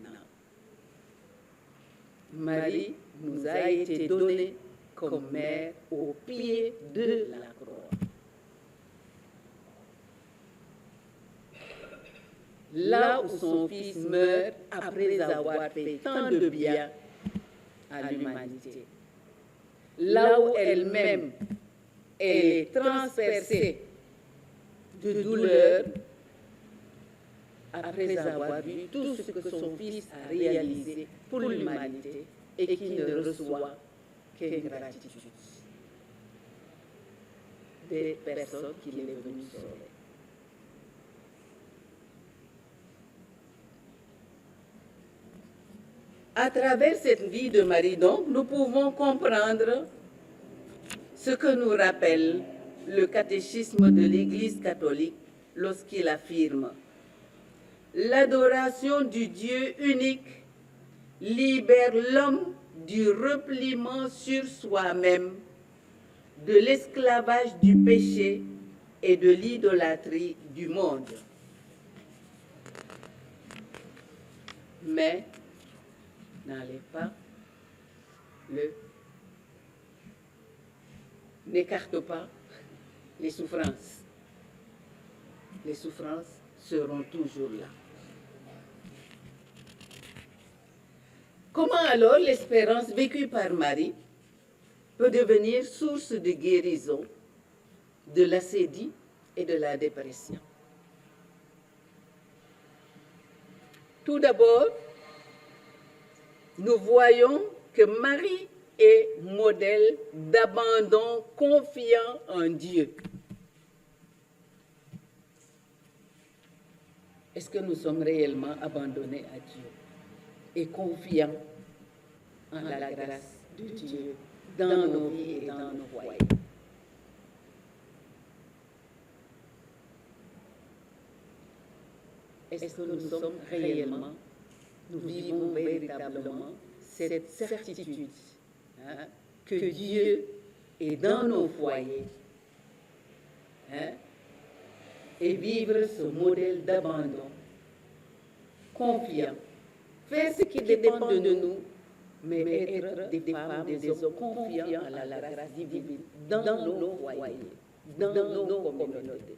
S4: Non. Marie nous a été donnée comme mère au pied de la croix. Là où son fils meurt après avoir fait tant de bien à l'humanité. Là où elle-même est transpercée de douleur après avoir vu tout ce que son fils a réalisé pour l'humanité et qui ne reçoit qu'ingratitude des personnes qu'il est venu sauver. À travers cette vie de Marie, donc, nous pouvons comprendre ce que nous rappelle le catéchisme de l'Église catholique lorsqu'il affirme: l'adoration du Dieu unique libère l'homme du repliement sur soi-même, de l'esclavage du péché et de l'idolâtrie du monde. Mais n'écarte pas les souffrances. Les souffrances seront toujours là. Comment alors l'espérance vécue par Marie peut devenir source de guérison de l'assédie et de la dépression? Tout d'abord, nous voyons que Marie est modèle d'abandon confiant en Dieu. Est-ce que nous sommes réellement abandonnés à Dieu et confiants en la grâce de Dieu dans nos vies et dans nos foyers? Est-ce que nous sommes réellement, nous vivons véritablement cette certitude que Dieu est dans nos foyers et vivre ce modèle d'abandon, confiant, faire ce qui dépend de nous, mais être des femmes, des hommes confiants à la grâce divine dans nos foyers. dans nos communautés.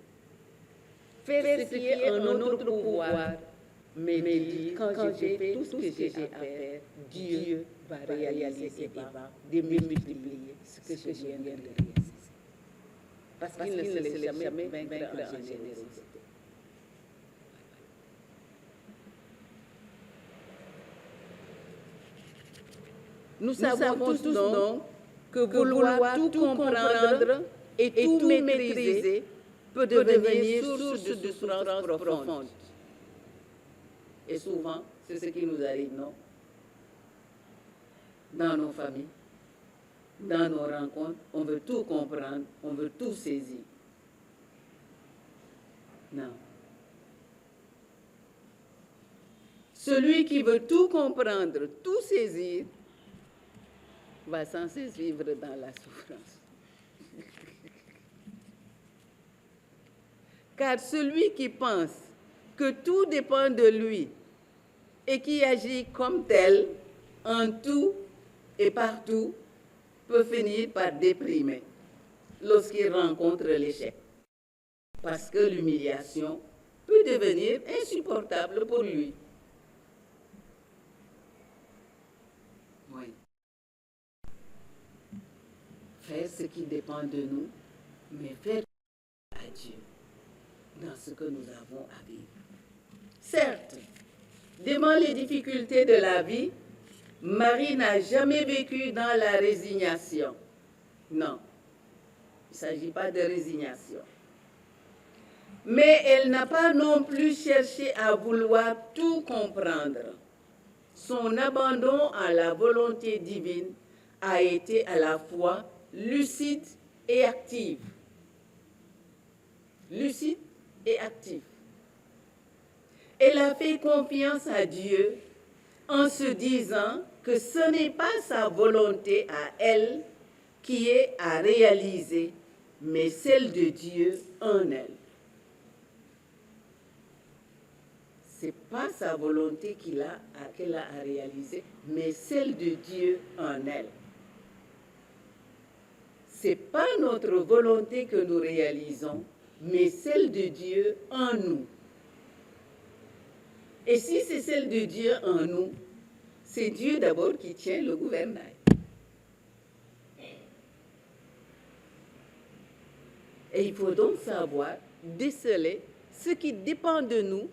S4: Faire ce qui est en notre pouvoir, mais dire, quand je fais tout ce que j'ai à faire, Dieu va réaliser et va démultiplier ce que je viens de réaliser. Parce qu'il ne se laisse jamais vaincre en générosité. Nous savons tous donc que vouloir tout comprendre et tout maîtriser peut devenir source de souffrance profonde. Et souvent, c'est ce qui nous arrive, non? Dans nos familles, dans nos rencontres, on veut tout comprendre, on veut tout saisir. Non. Celui qui veut tout comprendre, tout saisir, va sans cesse vivre dans la souffrance. Car celui qui pense que tout dépend de lui et qui agit comme tel, en tout et partout, peut finir par déprimer lorsqu'il rencontre l'échec. Parce que l'humiliation peut devenir insupportable pour lui. Oui. Faire ce qui dépend de nous, mais faire à Dieu dans ce que nous avons à vivre. Certes, devant les difficultés de la vie, Marie n'a jamais vécu dans la résignation. Non, il ne s'agit pas de résignation. Mais elle n'a pas non plus cherché à vouloir tout comprendre. Son abandon à la volonté divine a été à la fois lucide et active. Lucide et active. Elle a fait confiance à Dieu en se disant que ce n'est pas sa volonté à elle qui est à réaliser, mais celle de Dieu en elle. Ce n'est pas sa volonté qu'elle a à réaliser, mais celle de Dieu en elle. Ce n'est pas notre volonté que nous réalisons, mais celle de Dieu en nous. Et si c'est celle de Dieu en nous, c'est Dieu d'abord qui tient le gouvernail. Et il faut donc savoir déceler ce qui dépend de nous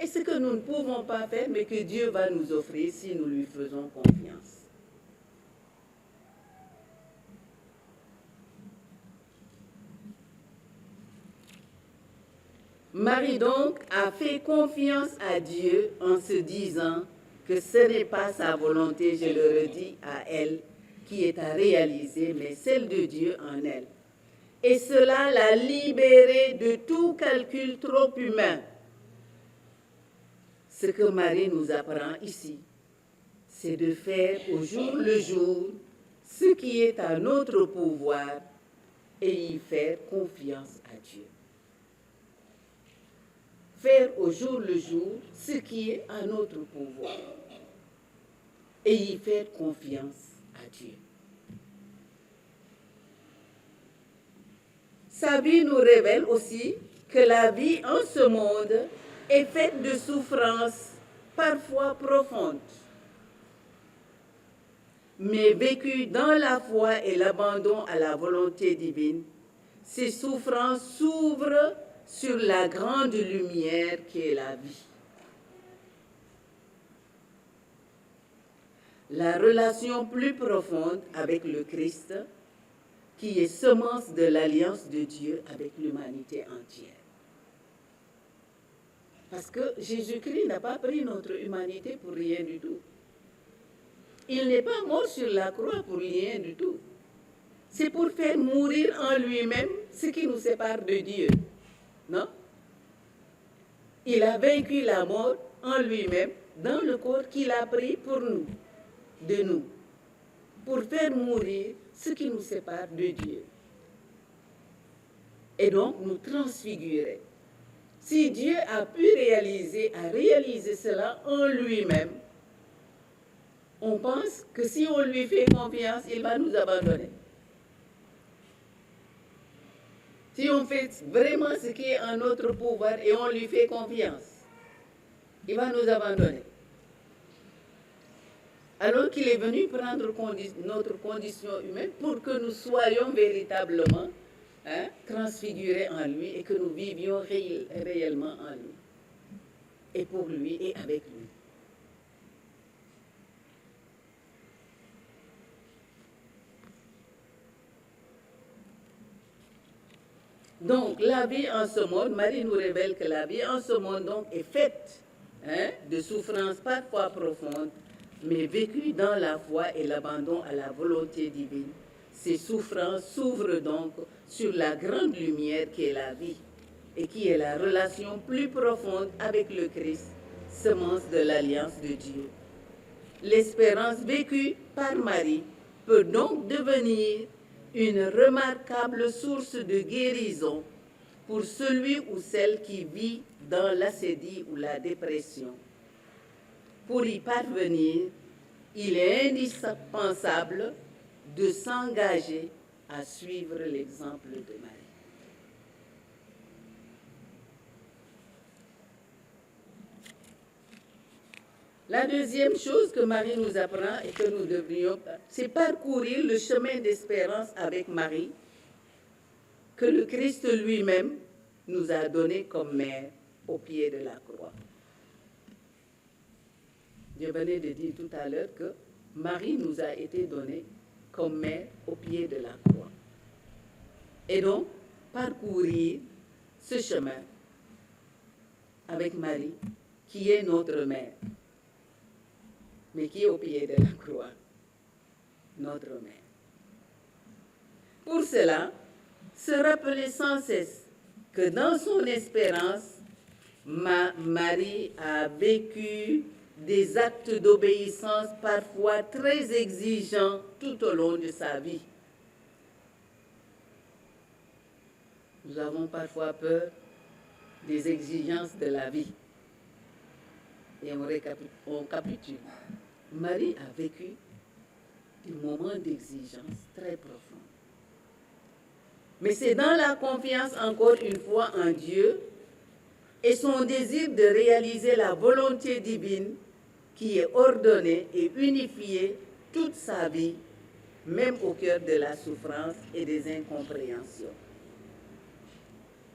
S4: et ce que nous ne pouvons pas faire, mais que Dieu va nous offrir si nous lui faisons confiance. Marie donc a fait confiance à Dieu en se disant que ce n'est pas sa volonté, je le redis, à elle qui est à réaliser, mais celle de Dieu en elle. Et cela l'a libérée de tout calcul trop humain. Ce que Marie nous apprend ici, c'est de faire au jour le jour ce qui est à notre pouvoir et y faire confiance à Dieu. Faire au jour le jour ce qui est à notre pouvoir et y faire confiance à Dieu. Sa vie nous révèle aussi que la vie en ce monde est faite de souffrances parfois profondes. Mais vécues dans la foi et l'abandon à la volonté divine, ces souffrances s'ouvrent sur la grande lumière qui est la vie. La relation plus profonde avec le Christ, qui est semence de l'alliance de Dieu avec l'humanité entière. Parce que Jésus-Christ n'a pas pris notre humanité pour rien du tout. Il n'est pas mort sur la croix pour rien du tout. C'est pour faire mourir en lui-même ce qui nous sépare de Dieu. Non? Il a vaincu la mort en lui-même dans le corps qu'il a pris pour nous, de nous, pour faire mourir ce qui nous sépare de Dieu. Et donc nous transfigurer. Si Dieu a réaliser cela en lui-même, on pense que si on lui fait confiance, il va nous abandonner. Si on fait vraiment ce qui est en notre pouvoir et on lui fait confiance, il va nous abandonner. Alors qu'il est venu prendre notre condition humaine pour que nous soyons véritablement transfigurés en lui et que nous vivions réellement en lui. Et pour lui et avec lui. Donc, la vie en ce monde, Marie nous révèle que la vie en ce monde donc, est faite de souffrances parfois profondes, mais vécues dans la foi et l'abandon à la volonté divine. Ces souffrances s'ouvrent donc sur la grande lumière qui est la vie et qui est la relation plus profonde avec le Christ, semence de l'alliance de Dieu. L'espérance vécue par Marie peut donc devenir une remarquable source de guérison pour celui ou celle qui vit dans l'assédie ou la dépression. Pour y parvenir, il est indispensable de s'engager à suivre l'exemple de Marie. La deuxième chose que Marie nous apprend et que nous devrions, c'est parcourir le chemin d'espérance avec Marie que le Christ lui-même nous a donné comme mère au pied de la croix. Je venais de dire tout à l'heure que Marie nous a été donnée comme mère au pied de la croix. Et donc, parcourir ce chemin avec Marie, qui est notre mère, mais qui est au pied de la croix, notre mère. Pour cela, se rappeler sans cesse que dans son espérance, Marie a vécu des actes d'obéissance parfois très exigeants tout au long de sa vie. Nous avons parfois peur des exigences de la vie et on capitule. Marie a vécu des moments d'exigence très profonds. Mais c'est dans la confiance, encore une fois, en Dieu et son désir de réaliser la volonté divine qui est ordonnée et unifiée toute sa vie, même au cœur de la souffrance et des incompréhensions.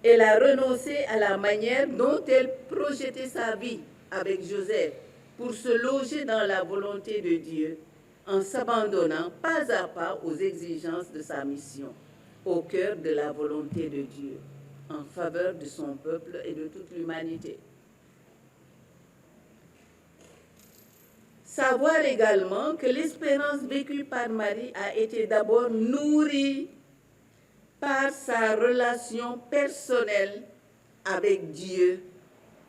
S4: Elle a renoncé à la manière dont elle projetait sa vie avec Joseph pour se loger dans la volonté de Dieu en s'abandonnant pas à pas aux exigences de sa mission, au cœur de la volonté de Dieu, en faveur de son peuple et de toute l'humanité. Savoir également que l'espérance vécue par Marie a été d'abord nourrie par sa relation personnelle avec Dieu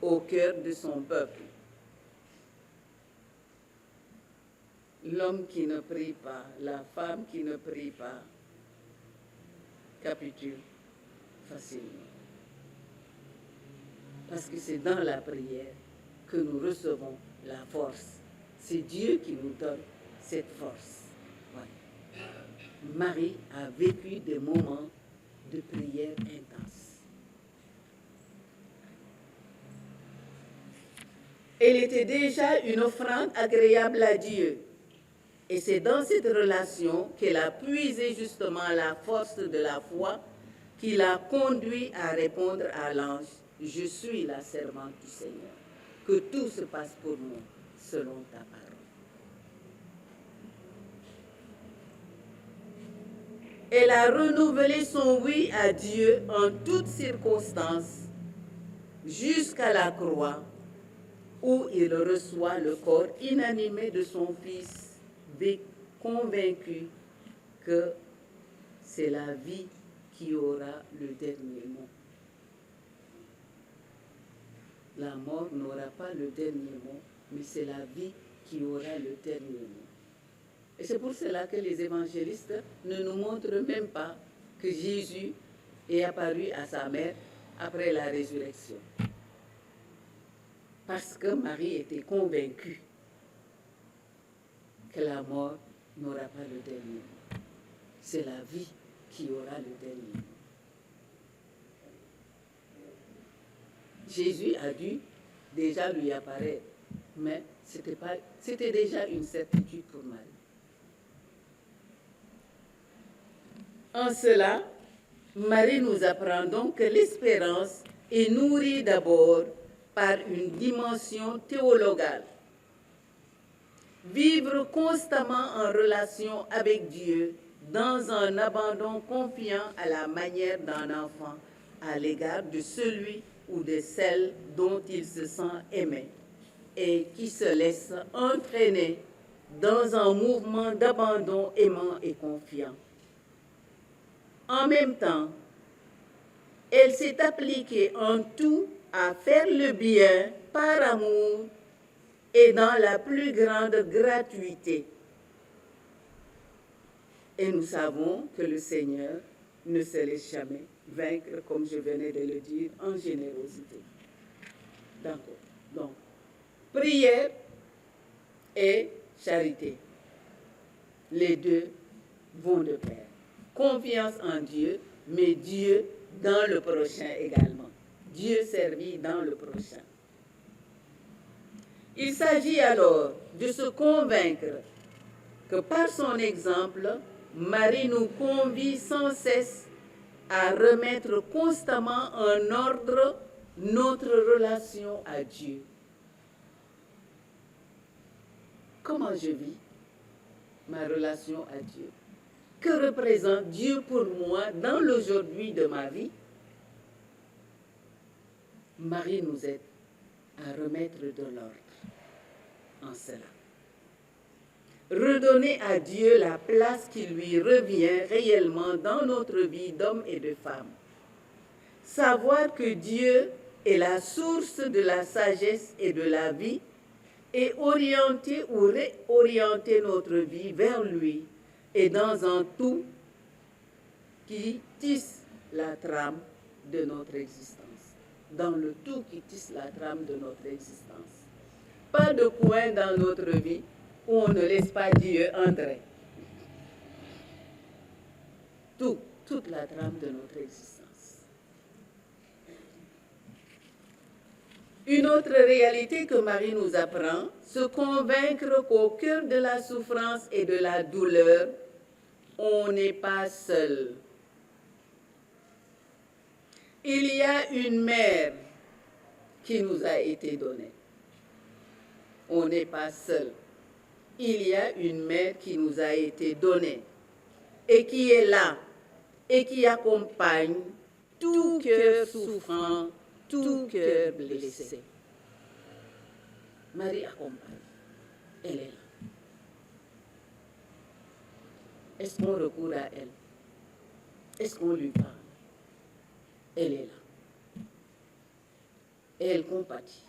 S4: au cœur de son peuple. L'homme qui ne prie pas, la femme qui ne prie pas, capitule facilement. Parce que c'est dans la prière que nous recevons la force. C'est Dieu qui nous donne cette force. Ouais. Marie a vécu des moments de prière intense. Elle était déjà une offrande agréable à Dieu. Et c'est dans cette relation qu'elle a puisé justement la force de la foi qui l'a conduit à répondre à l'ange « Je suis la servante du Seigneur, que tout se passe pour moi selon ta parole. » Elle a renouvelé son oui à Dieu en toutes circonstances jusqu'à la croix où il reçoit le corps inanimé de son Fils, convaincu que c'est la vie qui aura le dernier mot. La mort n'aura pas le dernier mot, mais c'est la vie qui aura le dernier mot. Et c'est pour cela que les évangélistes ne nous montrent même pas que Jésus est apparu à sa mère après la résurrection. Parce que Marie était convaincue que la mort n'aura pas le dernier mot. C'est la vie qui aura le dernier mot. Jésus a dû déjà lui apparaître, mais c'était déjà une certitude pour Marie. En cela, Marie nous apprend donc que l'espérance est nourrie d'abord par une dimension théologale. Vivre constamment en relation avec Dieu dans un abandon confiant à la manière d'un enfant à l'égard de celui ou de celle dont il se sent aimé et qui se laisse entraîner dans un mouvement d'abandon aimant et confiant. En même temps, elle s'est appliquée en tout à faire le bien par amour et dans la plus grande gratuité. Et nous savons que le Seigneur ne se laisse jamais vaincre, comme je venais de le dire, en générosité. D'accord. Donc, prière et charité. Les deux vont de pair. Confiance en Dieu, mais Dieu dans le prochain également. Dieu servi dans le prochain. Il s'agit alors de se convaincre que par son exemple, Marie nous convie sans cesse à remettre constamment en ordre notre relation à Dieu. Comment je vis ma relation à Dieu? Que représente Dieu pour moi dans l'aujourd'hui de ma vie? Marie nous aide à remettre de l'ordre en cela. Redonner à Dieu la place qui lui revient réellement dans notre vie d'hommes et de femmes. Savoir que Dieu est la source de la sagesse et de la vie et orienter ou réorienter notre vie vers lui et dans un tout qui tisse la trame de notre existence. Dans le tout qui tisse la trame de notre existence. Pas de coin dans notre vie où on ne laisse pas Dieu entrer. Toute la trame de notre existence. Une autre réalité que Marie nous apprend, se convaincre qu'au cœur de la souffrance et de la douleur, on n'est pas seul. Il y a une mère qui nous a été donnée. On n'est pas seul. Il y a une mère qui nous a été donnée et qui est là et qui accompagne tout cœur souffrant, tout cœur blessé. Marie accompagne. Elle est là. Est-ce qu'on recourt à elle? Est-ce qu'on lui parle? Elle est là. Et elle compatit.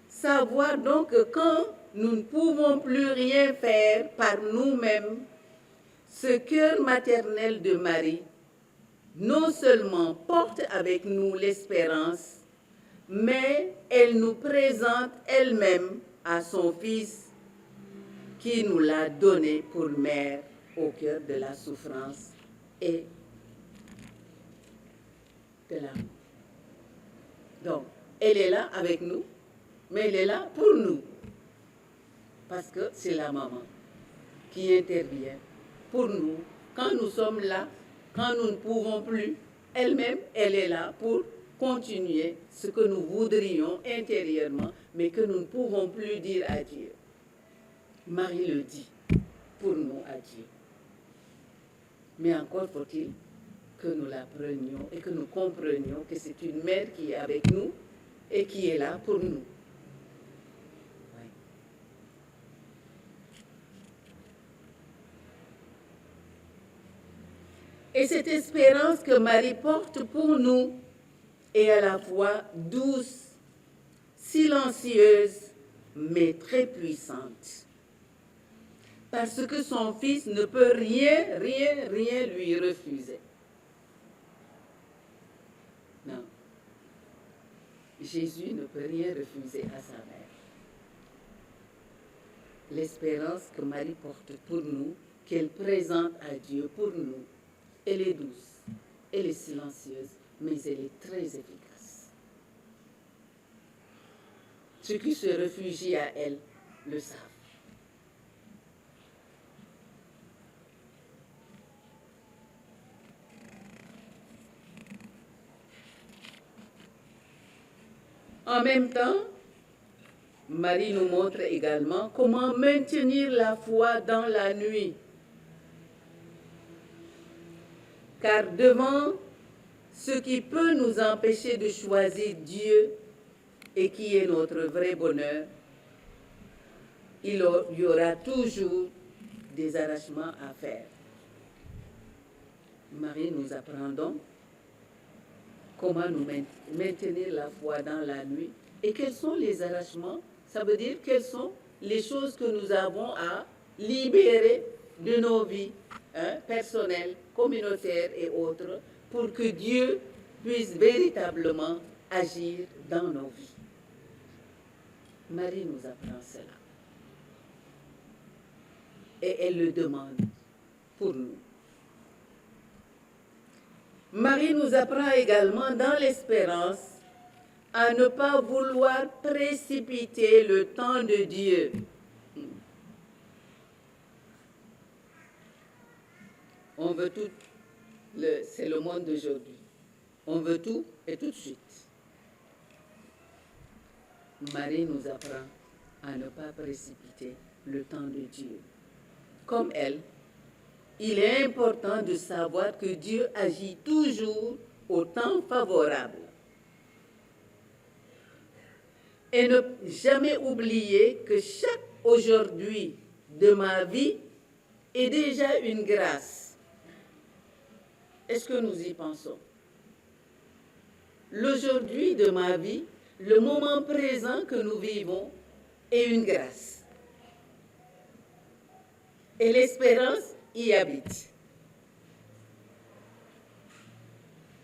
S4: Savoir donc que quand nous ne pouvons plus rien faire par nous-mêmes, ce cœur maternel de Marie non seulement porte avec nous l'espérance, mais elle nous présente elle-même à son Fils qui nous l'a donné pour mère au cœur de la souffrance et de l'amour. Donc, elle est là avec nous, mais elle est là pour nous. Parce que c'est la maman qui intervient pour nous. Quand nous sommes là, quand nous ne pouvons plus, elle-même, elle est là pour continuer ce que nous voudrions intérieurement, mais que nous ne pouvons plus dire à Dieu. Marie le dit pour nous à Dieu. Mais encore faut-il que nous la prenions et que nous comprenions que c'est une mère qui est avec nous et qui est là pour nous. Oui. Et cette espérance que Marie porte pour nous est à la fois douce, silencieuse, mais très puissante. Parce que son Fils ne peut rien lui refuser. Non. Jésus ne peut rien refuser à sa mère. L'espérance que Marie porte pour nous, qu'elle présente à Dieu pour nous, elle est douce, Elle est silencieuse, mais elle est très efficace. Ceux qui se réfugient à elle le savent. En même temps, Marie nous montre également comment maintenir la foi dans la nuit. Car devant ce qui peut nous empêcher de choisir Dieu et qui est notre vrai bonheur, il y aura toujours des arrangements à faire. Marie nous apprend donc comment nous maintenir la foi dans la nuit et quels sont les arrangements. Ça veut dire quelles sont les choses que nous avons à libérer de nos vies personnelles, communautaires et autres pour que Dieu puisse véritablement agir dans nos vies. Marie nous apprend cela. Et elle le demande pour nous. Marie nous apprend également dans l'espérance à ne pas vouloir précipiter le temps de Dieu. On veut tout, c'est le monde d'aujourd'hui. On veut tout et tout de suite. Marie nous apprend à ne pas précipiter le temps de Dieu. Comme elle, il est important de savoir que Dieu agit toujours au temps favorable. Et ne jamais oublier que chaque aujourd'hui de ma vie est déjà une grâce. Est-ce que nous y pensons? L'aujourd'hui de ma vie, le moment présent que nous vivons est une grâce. Et l'espérance y habite.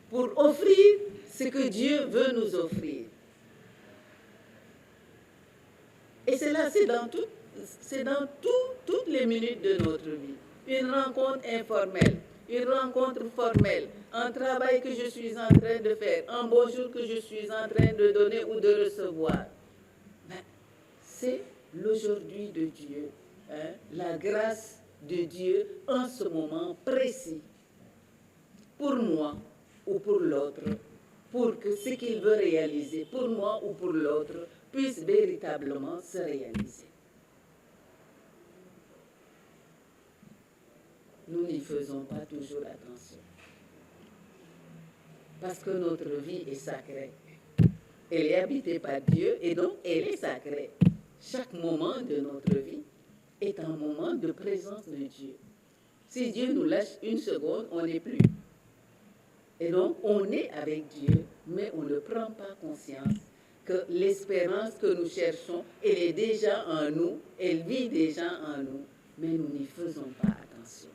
S4: Pour offrir ce que Dieu veut nous offrir. Et cela, c'est dans toutes les minutes de notre vie. Une rencontre informelle, une rencontre formelle, un travail que je suis en train de faire, un bonjour que je suis en train de donner ou de recevoir. C'est l'aujourd'hui de Dieu, la grâce de Dieu en ce moment précis, pour moi ou pour l'autre, pour que ce qu'il veut réaliser pour moi ou pour l'autre puisse véritablement se réaliser. Nous n'y faisons pas toujours attention. Parce que notre vie est sacrée. Elle est habitée par Dieu et donc elle est sacrée. Chaque moment de notre vie est un moment de présence de Dieu. Si Dieu nous lâche une seconde, on n'est plus. Et donc, on est avec Dieu, mais on ne prend pas conscience que l'espérance que nous cherchons, elle est déjà en nous, elle vit déjà en nous, mais nous n'y faisons pas attention.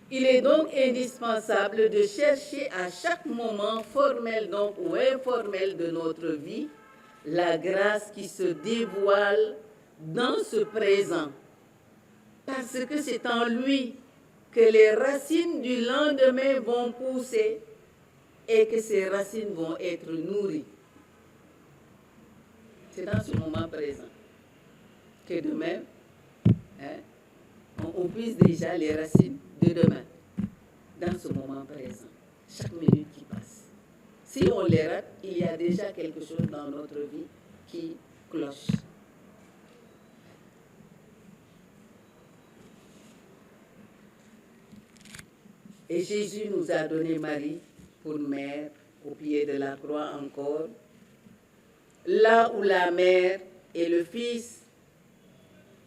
S4: Il est donc indispensable de chercher à chaque moment formel donc, ou informel de notre vie la grâce qui se dévoile dans ce présent. Parce que c'est en lui que les racines du lendemain vont pousser et que ces racines vont être nourries. C'est dans ce moment présent que demain, on puise déjà les racines de demain, dans ce moment présent, chaque minute qui passe. Si on les rate, il y a déjà quelque chose dans notre vie qui cloche. Et Jésus nous a donné Marie pour mère, au pied de la croix encore, là où la mère et le Fils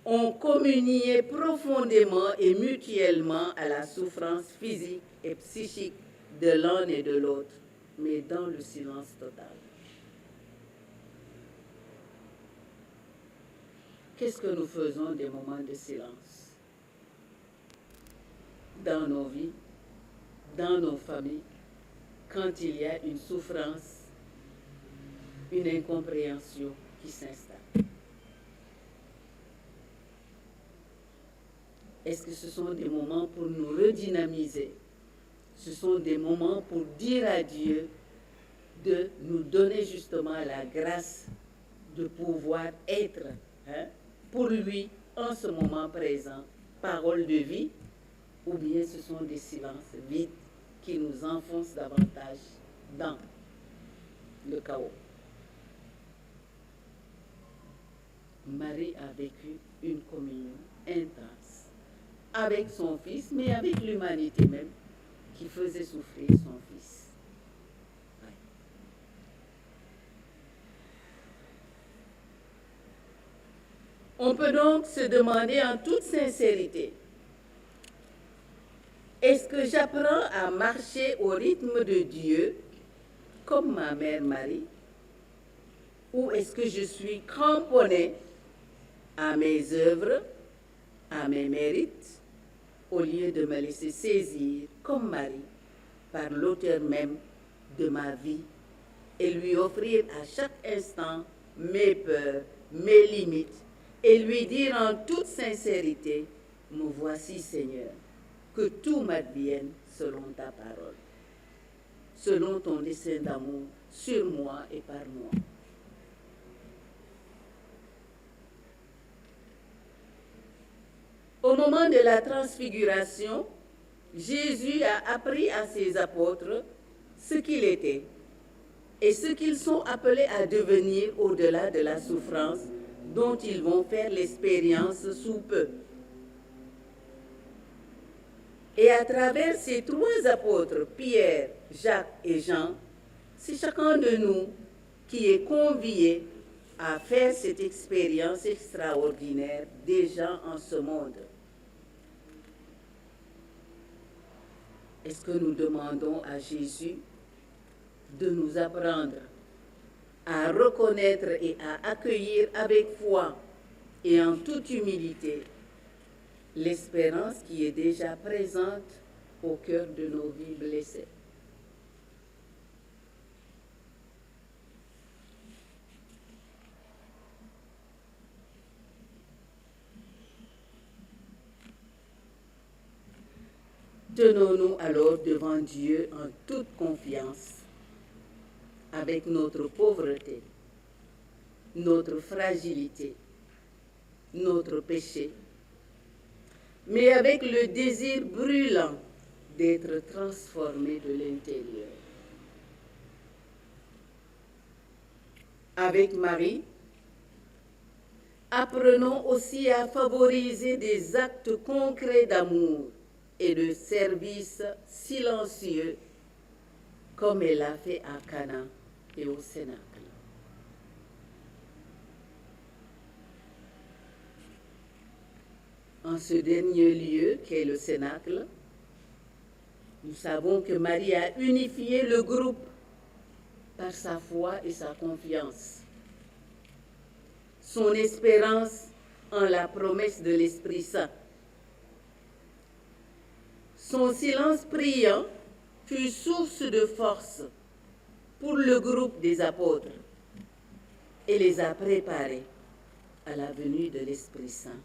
S4: ont communié profondément et mutuellement à la souffrance physique et psychique de l'un et de l'autre, mais dans le silence total. Qu'est-ce que nous faisons des moments de silence dans nos vies, dans nos familles, quand il y a une souffrance, une incompréhension qui s'installe? Est-ce que ce sont des moments pour nous redynamiser? Ce sont des moments pour dire à Dieu de nous donner justement la grâce de pouvoir être pour lui en ce moment présent, parole de vie, ou bien ce sont des silences vides qui nous enfoncent davantage dans le chaos. Marie a vécu une communion intense avec son fils, mais avec l'humanité même qui faisait souffrir son fils. Ouais. On peut donc se demander en toute sincérité, est-ce que j'apprends à marcher au rythme de Dieu comme ma mère Marie, ou est-ce que je suis cramponnée à mes œuvres, à mes mérites, au lieu de me laisser saisir comme Marie par l'auteur même de ma vie et lui offrir à chaque instant mes peurs, mes limites et lui dire en toute sincérité, me voici Seigneur, que tout m'advienne selon ta parole, selon ton dessein d'amour sur moi et par moi. Au moment de la transfiguration, Jésus a appris à ses apôtres ce qu'il était et ce qu'ils sont appelés à devenir au-delà de la souffrance dont ils vont faire l'expérience sous peu. Et à travers ces trois apôtres, Pierre, Jacques et Jean, c'est chacun de nous qui est convié à faire cette expérience extraordinaire déjà en ce monde. Est-ce que nous demandons à Jésus de nous apprendre à reconnaître et à accueillir avec foi et en toute humilité l'espérance qui est déjà présente au cœur de nos vies blessées? Tenons-nous alors devant Dieu en toute confiance, avec notre pauvreté, notre fragilité, notre péché, mais avec le désir brûlant d'être transformé de l'intérieur. Avec Marie, apprenons aussi à favoriser des actes concrets d'amour et de service silencieux, comme elle a fait à Cana et au Cénacle. En ce dernier lieu qu'est le Cénacle, nous savons que Marie a unifié le groupe par sa foi et sa confiance. Son espérance en la promesse de l'Esprit Saint. Son silence priant fut source de force pour le groupe des apôtres et les a préparés à la venue de l'Esprit Saint.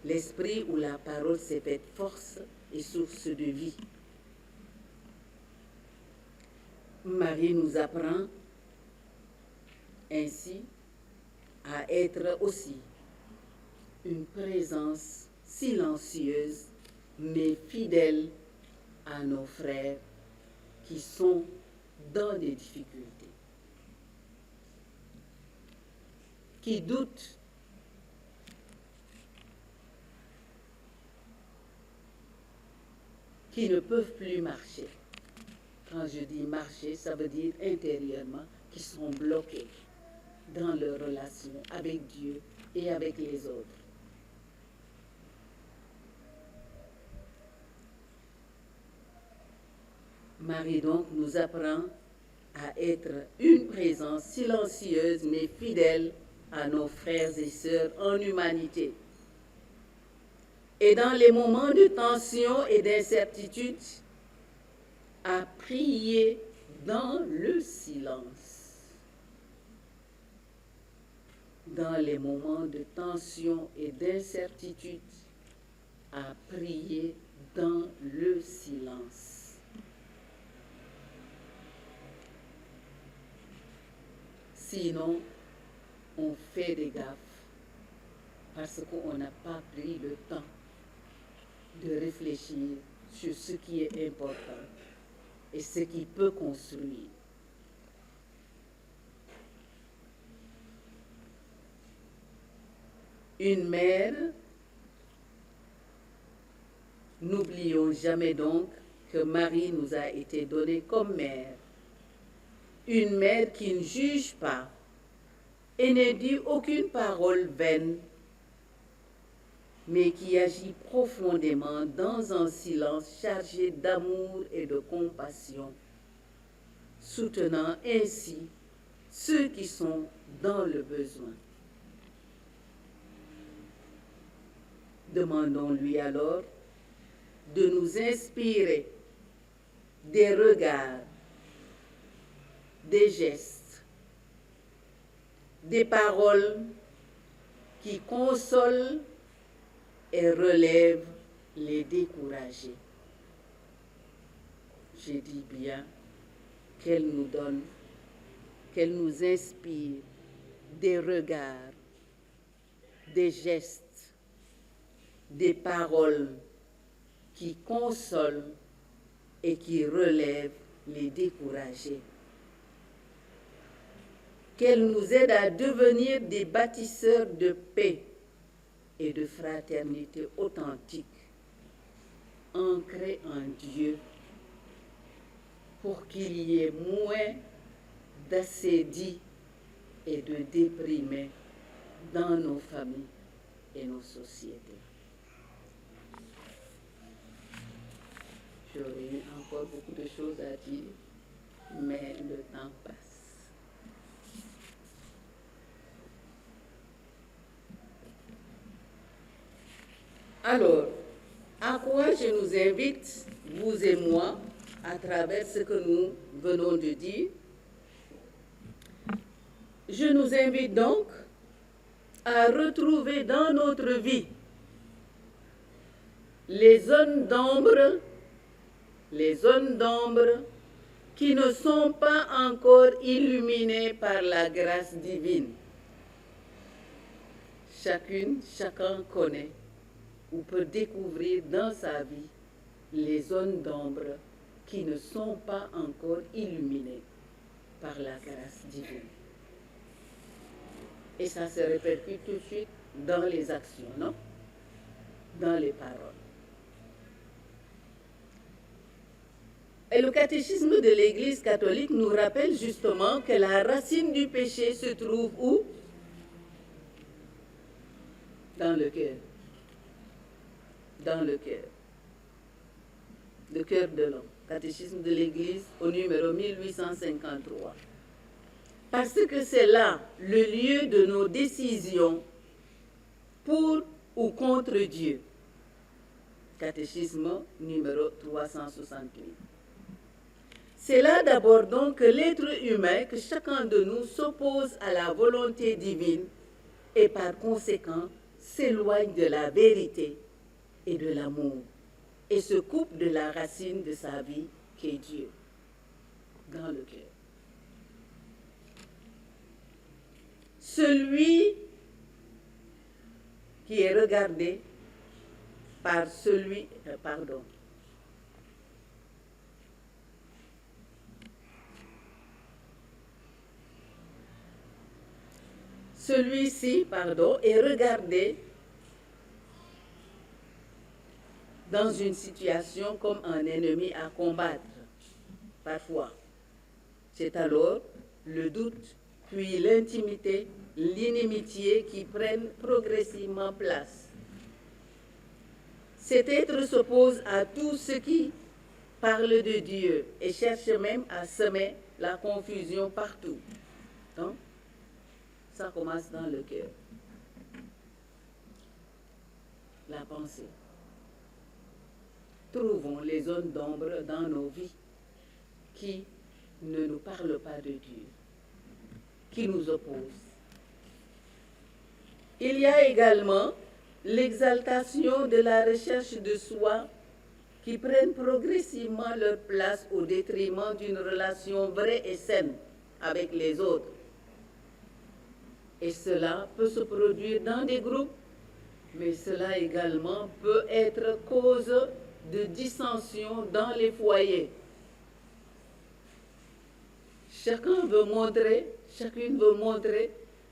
S4: L'Esprit où la parole s'est faite force et source de vie. Marie nous apprend ainsi à être aussi une présence silencieuse mais fidèle à nos frères qui sont dans des difficultés, qui doutent, qui ne peuvent plus marcher. Quand je dis marcher, ça veut dire intérieurement, qui sont bloqués dans leur relation avec Dieu et avec les autres. Marie donc nous apprend à être une présence silencieuse mais fidèle à nos frères et sœurs en humanité. Et dans les moments de tension et d'incertitude, à prier dans le silence. dans les moments de tension et d'incertitude, à prier dans le silence. Sinon, on fait des gaffes parce qu'on n'a pas pris le temps de réfléchir sur ce qui est important et ce qui peut construire. Une mère, n'oublions jamais donc que Marie nous a été donnée comme mère. Une mère qui ne juge pas et ne dit aucune parole vaine, mais qui agit profondément dans un silence chargé d'amour et de compassion, soutenant ainsi ceux qui sont dans le besoin. Demandons-lui alors de nous inspirer des regards, des gestes, des paroles qui consolent et relèvent les découragés. Je dis bien qu'elle nous donne, qu'elle nous inspire des regards, des gestes, des paroles qui consolent et qui relèvent les découragés. Qu'elle nous aide à devenir des bâtisseurs de paix et de fraternité authentique, ancrés en Dieu, pour qu'il y ait moins d'assédis et de déprimés dans nos familles et nos sociétés. J'aurais eu encore beaucoup de choses à dire, mais le temps passe. Alors, à quoi je nous invite, vous et moi, à travers ce que nous venons de dire? Je nous invite donc à retrouver dans notre vie les zones d'ombre qui ne sont pas encore illuminées par la grâce divine. Chacun connaît ou peut découvrir dans sa vie les zones d'ombre qui ne sont pas encore illuminées par la grâce divine. Et ça se répercute tout de suite dans les actions, non? Dans les paroles. Et le catéchisme de l'Église catholique nous rappelle justement que la racine du péché se trouve où? Dans le cœur. Dans le cœur. Le cœur de l'homme. Catéchisme de l'Église au numéro 1853. Parce que c'est là le lieu de nos décisions pour ou contre Dieu. Catéchisme numéro 368. C'est là d'abord donc que l'être humain, que chacun de nous s'oppose à la volonté divine et par conséquent s'éloigne de la vérité et de l'amour et se coupe de la racine de sa vie qui est Dieu, dans le cœur. Celui qui est regardé par celui-ci, est regardé dans une situation comme un ennemi à combattre, parfois. C'est alors le doute, puis l'intimité, l'inimitié qui prennent progressivement place. Cet être s'oppose à tout ce qui parle de Dieu et cherche même à semer la confusion partout. Donc, ça commence dans le cœur. La pensée. Trouvons les zones d'ombre dans nos vies qui ne nous parlent pas de Dieu, qui nous opposent. Il y a également l'exaltation de la recherche de soi qui prennent progressivement leur place au détriment d'une relation vraie et saine avec les autres. Et cela peut se produire dans des groupes, mais cela également peut être cause de dissension dans les foyers. Chacune veut montrer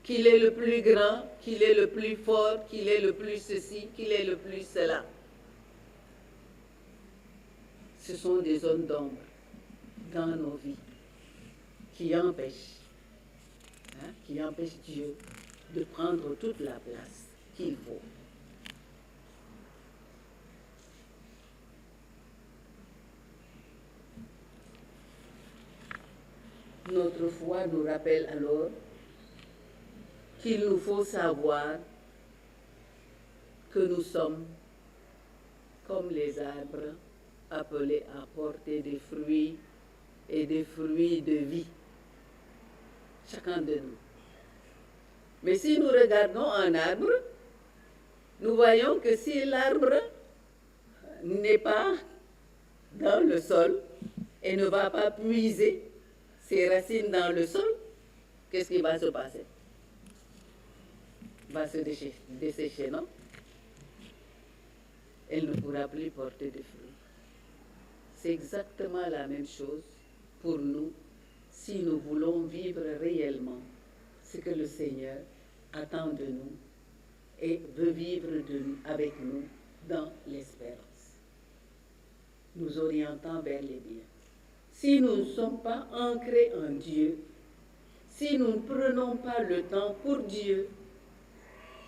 S4: qu'il est le plus grand, qu'il est le plus fort, qu'il est le plus ceci, qu'il est le plus cela. Ce sont des zones d'ombre dans nos vies qui empêchent Dieu de prendre toute la place qu'il faut. Notre foi nous rappelle alors qu'il nous faut savoir que nous sommes comme les arbres appelés à porter des fruits et des fruits de vie, chacun de nous. Mais si nous regardons un arbre, nous voyons que si l'arbre n'est pas dans le sol et ne va pas puiser ses racines dans le sol, qu'est-ce qui va se passer? Va se dessécher, non? Elle ne pourra plus porter de fruits. C'est exactement la même chose pour nous si nous voulons vivre réellement ce que le Seigneur attend de nous et veut vivre avec nous dans l'espérance, nous orientant vers les biens. Si nous ne sommes pas ancrés en Dieu, si nous ne prenons pas le temps pour Dieu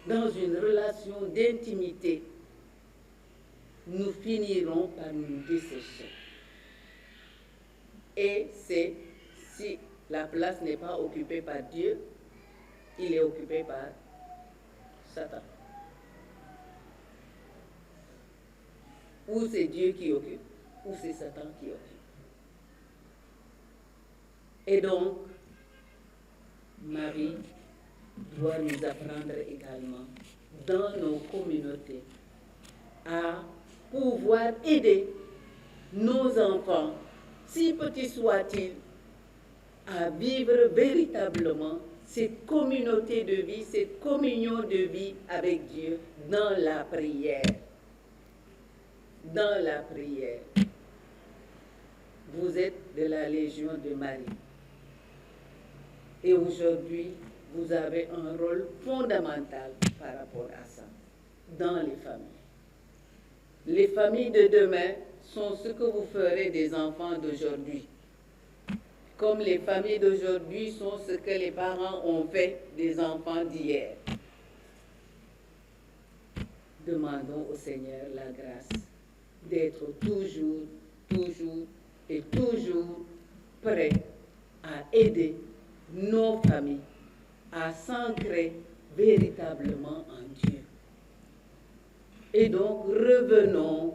S4: dans une relation d'intimité, nous finirons par nous dessécher. Et c'est si la place n'est pas occupée par Dieu, il est occupé par Satan. Ou c'est Dieu qui occupe, ou c'est Satan qui occupe. Et donc, Marie doit nous apprendre également, dans nos communautés, à pouvoir aider nos enfants, si petits soient-ils, à vivre véritablement cette communauté de vie, cette communion de vie avec Dieu dans la prière. Dans la prière. Vous êtes de la Légion de Marie. Et aujourd'hui, vous avez un rôle fondamental par rapport à ça, dans les familles. Les familles de demain sont ce que vous ferez des enfants d'aujourd'hui. Comme les familles d'aujourd'hui sont ce que les parents ont fait des enfants d'hier. Demandons au Seigneur la grâce d'être toujours prêts à aider nos familles à s'ancrer véritablement en Dieu. Et donc revenons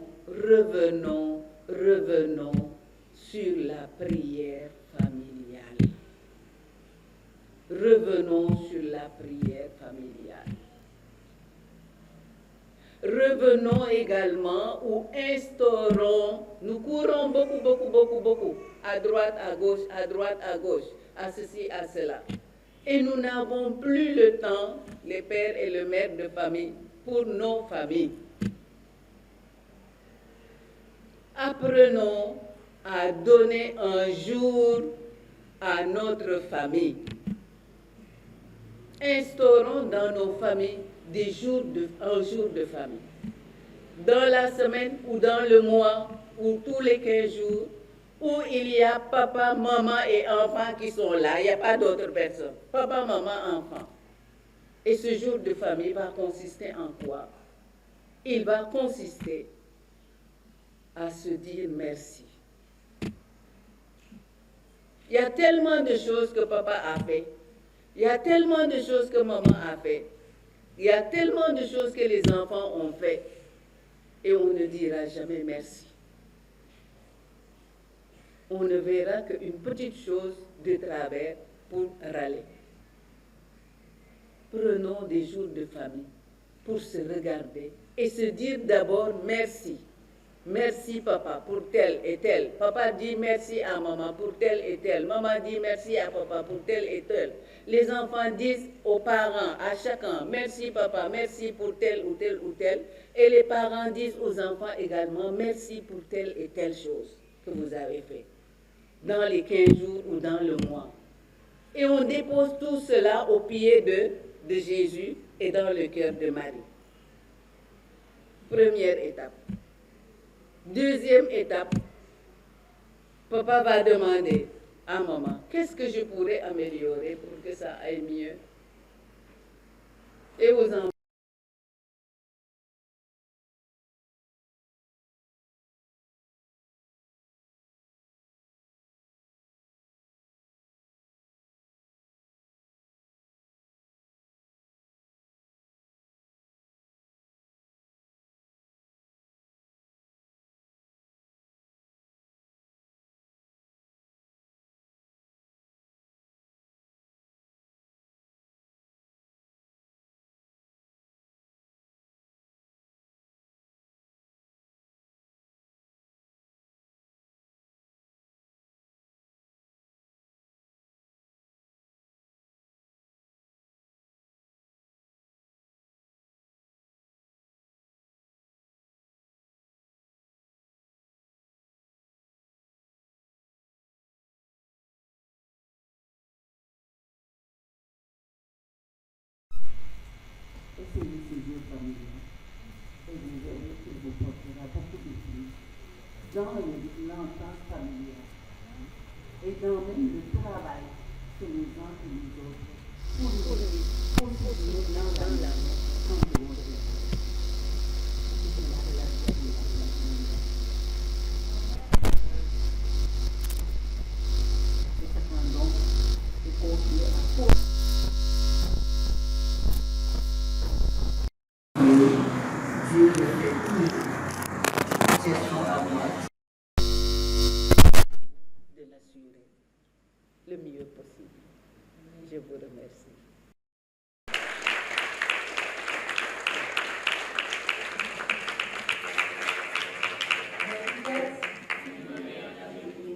S4: sur la prière familiale. Revenons sur la prière familiale. Revenons également ou instaurons, nous courons beaucoup, à droite, à gauche, à ceci, à cela. Et nous n'avons plus le temps, les pères et les mères de famille, pour nos familles. Apprenons à donner un jour à notre famille. Instaurons dans nos familles un jour de famille. Dans la semaine ou dans le mois ou tous les 15 jours, où il y a papa, maman et enfants qui sont là, il n'y a pas d'autres personnes. Papa, maman, enfant. Et ce jour de famille va consister en quoi? Il va consister à se dire merci. Il y a tellement de choses que papa a fait. Il y a tellement de choses que maman a fait. Il y a tellement de choses que les enfants ont fait. Et on ne dira jamais merci. On ne verra qu'une petite chose de travers pour râler. Prenons des jours de famille pour se regarder et se dire d'abord merci. Merci papa pour tel et tel. Papa dit merci à maman pour tel et tel. Maman dit merci à papa pour tel et tel. Les enfants disent aux parents, à chacun, merci papa, merci pour tel ou tel ou tel. Et les parents disent aux enfants également, merci pour telle et telle chose que vous avez fait dans les 15 jours ou dans le mois. Et on dépose tout cela au pied de Jésus et dans le cœur de Marie. Première étape. Deuxième étape, papa va demander à maman, qu'est-ce que je pourrais améliorer pour que ça aille mieux? Et aux enfants,
S5: essayez ces jours familiaux et vous verrez qu'il vous portera beaucoup de plus dans l'entente familiale et dans même le travail que les uns et les autres pour continuer dans l'amour sans volonté. C'est la relation de la famille. Et ça prend donc de confier à cause. Dieu le fait toujours. Cherchons à moi
S4: de l'assurer le mieux possible. Je vous remercie.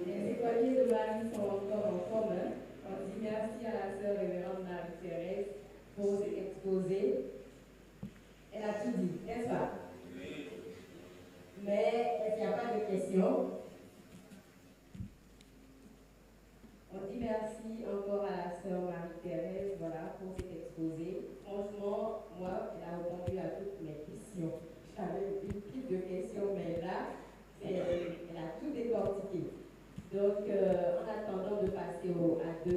S6: Les écoliers de Marie sont encore en commun. On dit merci à la sœur révérende Marie-Thérèse pour cet exposé. Elle a tout dit, n'est-ce pas? Mais est-ce qu'il n'y a pas de questions? On dit merci encore à la sœur Marie-Thérèse, voilà, pour cet exposé. Franchement, moi, elle a répondu à toutes mes questions. J'avais une petite de questions, mais là, elle a tout décortiqué. Donc, en attendant de passer à 2-3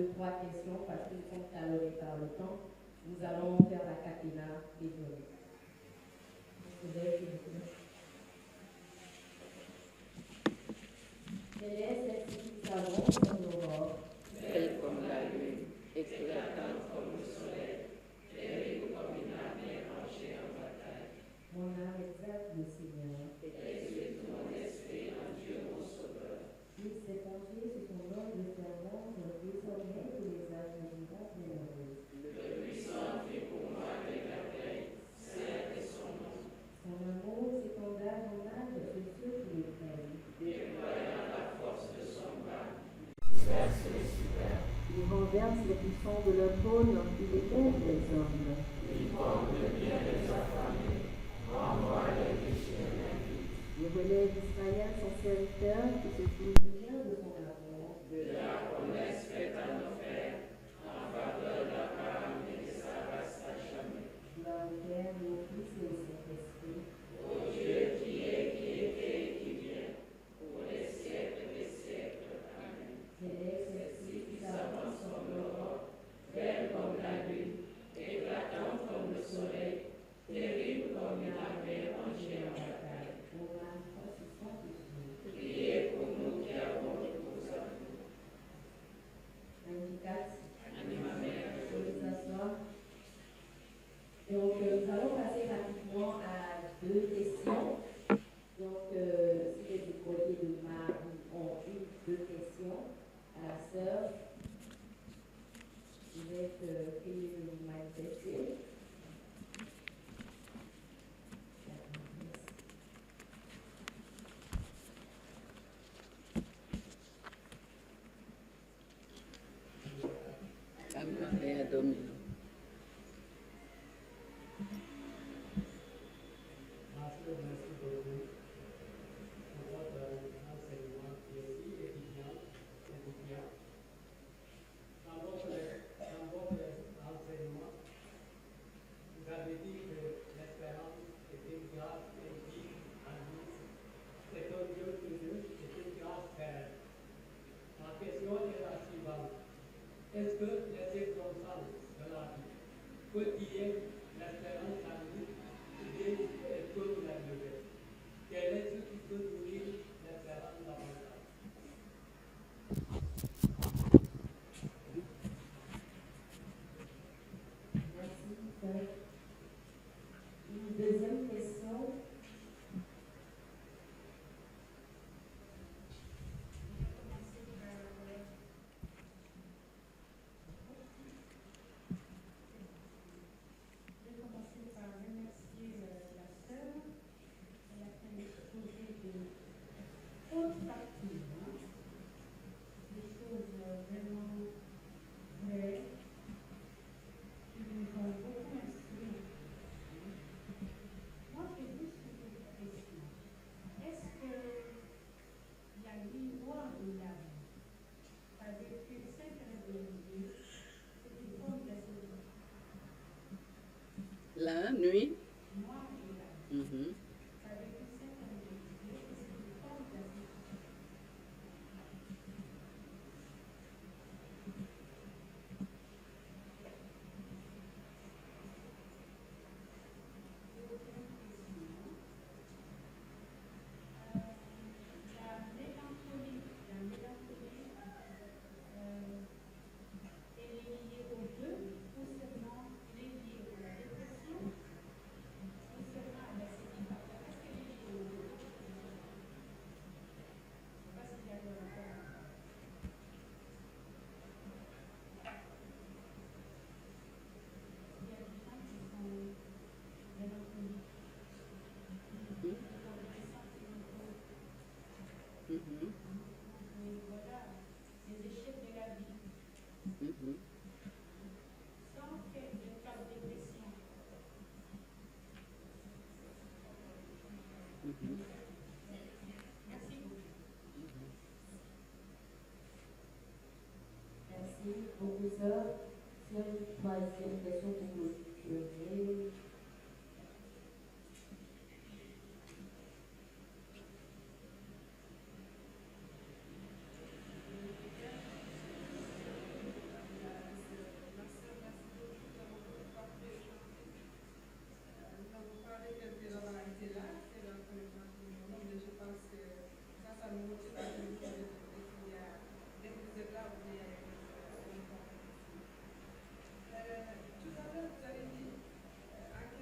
S6: questions, parce que nous sommes talonnés par le temps, nous allons faire la catena des données. Quelle est celle-ci qui s'avance comme l'aurore,
S4: Belle comme la lune, éclatante comme le soleil, terrible comme une armée rangée en bataille.
S6: mon âme exalte le Seigneur.
S4: Exulte mon esprit en Dieu mon sauveur.
S6: Il s'est penché sur son ordre de servante, désormais que les âges me diront bienheureux.
S4: Le puissant fait pour moi des merveilles, saint est son nom.
S6: Son amour s'étend d'âge en âge sur ceux qui le craignent.
S4: Déployant la force de son bras,
S5: il renverse les puissants de leur trône, il élève les hommes.
S4: il forme le bien des affamés, renvoie les déchirés.
S5: Il relève Israël, son serviteur, qui se souvient de son amour.
S4: De la promesse faite à nos pères, en faveur d'Abraham et de sa race à jamais.
S6: Gloire au Père, et au Fils et au Saint-Esprit.
S4: Ô Dieu qui est, qui était et qui vient, pour les siècles des siècles. Amen.
S6: Quelle est celle-ci qui s'avance
S4: Comme l'aurore, belle comme la lune, éclatante comme le soleil, terrible comme une armée rangée en bataille.
S6: au Marie consistante de Dieu.
S4: Priez pour nous qui avons recours à vous.
S6: Magnificat.
S4: Anima mea
S6: veuillez vous manifester.
S7: Est-ce que les circonstances de la vie peut lier l'espérance à vie ou bien elle peut nous la lever? Quel est ce qui peut nourrir l'espérance davantage?
S6: Merci. Une deuxième question.
S5: La nuit. Mhm. Mhm. Mhm. Mhm.
S6: Merci, professeur. Sur une troisième question pour clôturer.
S8: Tout à l'heure, vous avez dit, en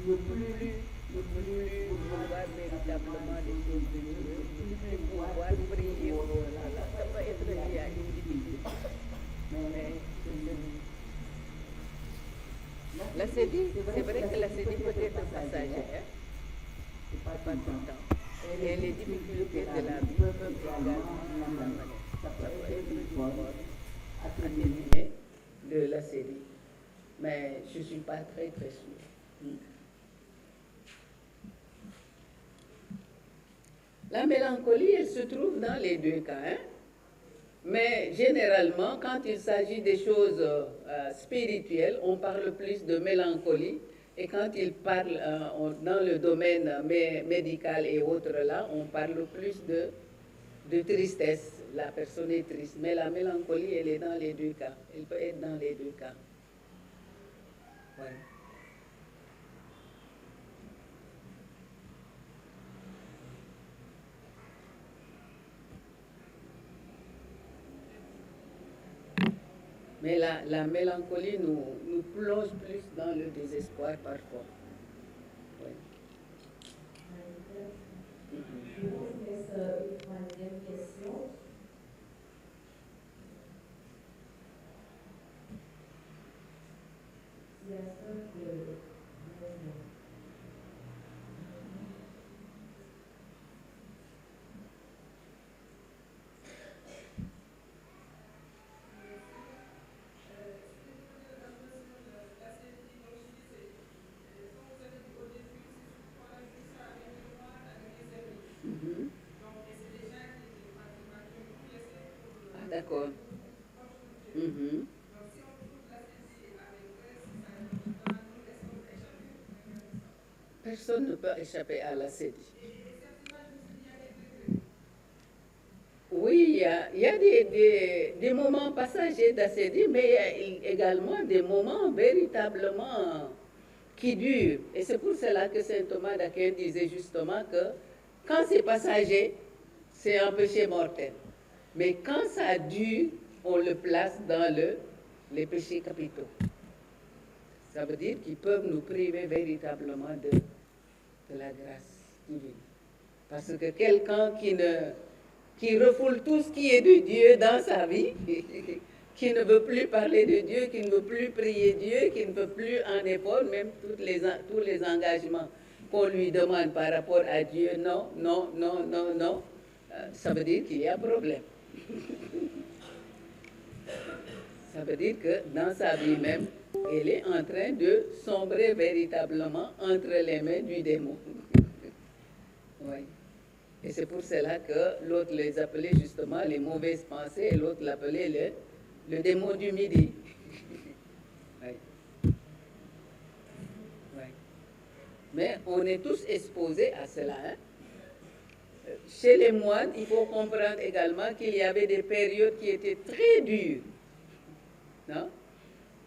S5: ne plus vouloir véritablement les choses de Dieu, ne plus pouvoir prier pour cela. Ça peut être lié à une difficulté. Mais la sédie, c'est vrai que la sédie peut être passagère, c'est pas tout le temps. Et les difficultés de la vie peuvent également l'amener. Ça peut être une forme atténuée de la série. Mais je ne suis pas très sûre. La mélancolie, elle se trouve dans les deux cas. Hein? Mais généralement, quand il s'agit des choses spirituelles, on parle plus de mélancolie. Et quand il parle dans le domaine médical et autres là, on parle plus de tristesse. La personne est triste. Mais la mélancolie, elle est dans les deux cas. Elle peut être dans les deux cas. Ouais. Mais la mélancolie nous plonge plus dans le désespoir parfois. Oui.
S6: Je vous laisse une troisième question. C'est la sœur de...
S5: Ah, d'accord. Personne ne peut échapper à la sédie. Oui, il y a des moments passagers d'acédie, mais il y a également des moments véritablement qui durent. Et c'est pour cela que saint Thomas d'Aquin disait justement que quand c'est passager, c'est un péché mortel. Mais quand ça dure, on le place dans les péchés capitaux. Ça veut dire qu'ils peuvent nous priver véritablement de la grâce divine. Parce que quelqu'un qui refoule tout ce qui est de Dieu dans sa vie, qui ne veut plus parler de Dieu, qui ne veut plus prier Dieu, qui ne veut plus en effort, même tous les engagements qu'on lui demande par rapport à Dieu, non, non, non, non, non, ça veut dire qu'il y a problème. Ça veut dire que dans sa vie même, elle est en train de sombrer véritablement entre les mains du démon. Oui. Et c'est pour cela que l'autre les appelait justement les mauvaises pensées et l'autre l'appelait le démon du midi. Oui. Oui. Mais on est tous exposés à cela. Hein? Chez les moines, il faut comprendre également qu'il y avait des périodes qui étaient très dures. Non?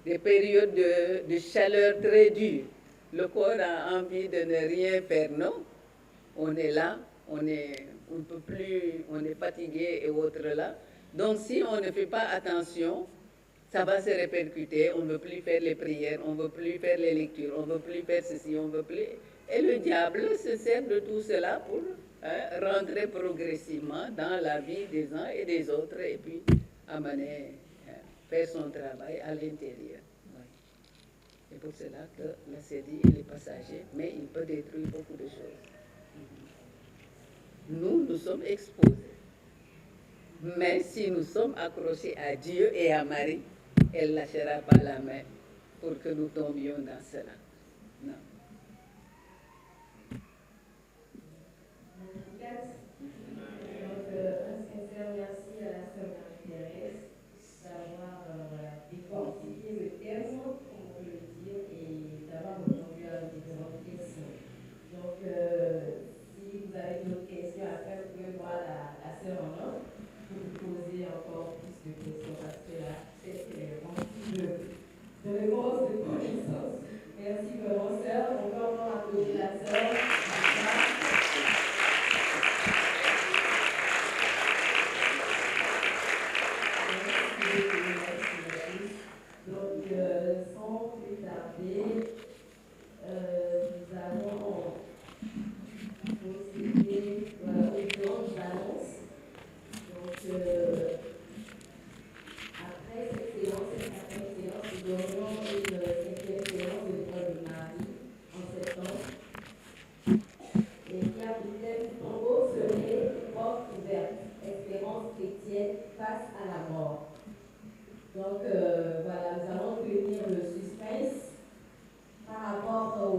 S5: Des périodes de chaleur très dure. Le corps a envie de ne rien faire, non? On est là, on ne peut plus, on est fatigué et autres là. Donc si on ne fait pas attention, ça va se répercuter, on ne veut plus faire les prières, on ne veut plus faire les lectures, on ne veut plus faire ceci, on ne veut plus... Et le diable se sert de tout cela pour rentrer progressivement dans la vie des uns et des autres et puis amener, faire son travail à l'intérieur. Ouais. C'est pour cela que la sédie, il est passager, mais il peut détruire beaucoup de choses. Nous sommes exposés. Mais si nous sommes accrochés à Dieu et à Marie, elle ne lâchera pas la main pour que nous tombions dans cela. Non.
S6: Donc, un sincère merci à la sœur Marie-Thérèse d'avoir décortiqué le thème, comme on peut le dire, et d'avoir répondu à différentes questions. Donc, si vous avez d'autres questions à faire, vous pouvez voir la sœur en or pour vous poser encore plus de questions parce que là, c'est rempli de réponses, de connaissances. Merci vraiment, sœur. On peut encore applaudir la sœur. Donc, sans plus tarder, nous avons procédé aux grandes annonces. Donc, après cette séance, nous aurons une 5e séance de l'école de Marie en septembre. Et qui a pour thème tombeau serait porte ouverte, espérance chrétienne face à la mort. Donc voilà, nous allons tenir le suspense par rapport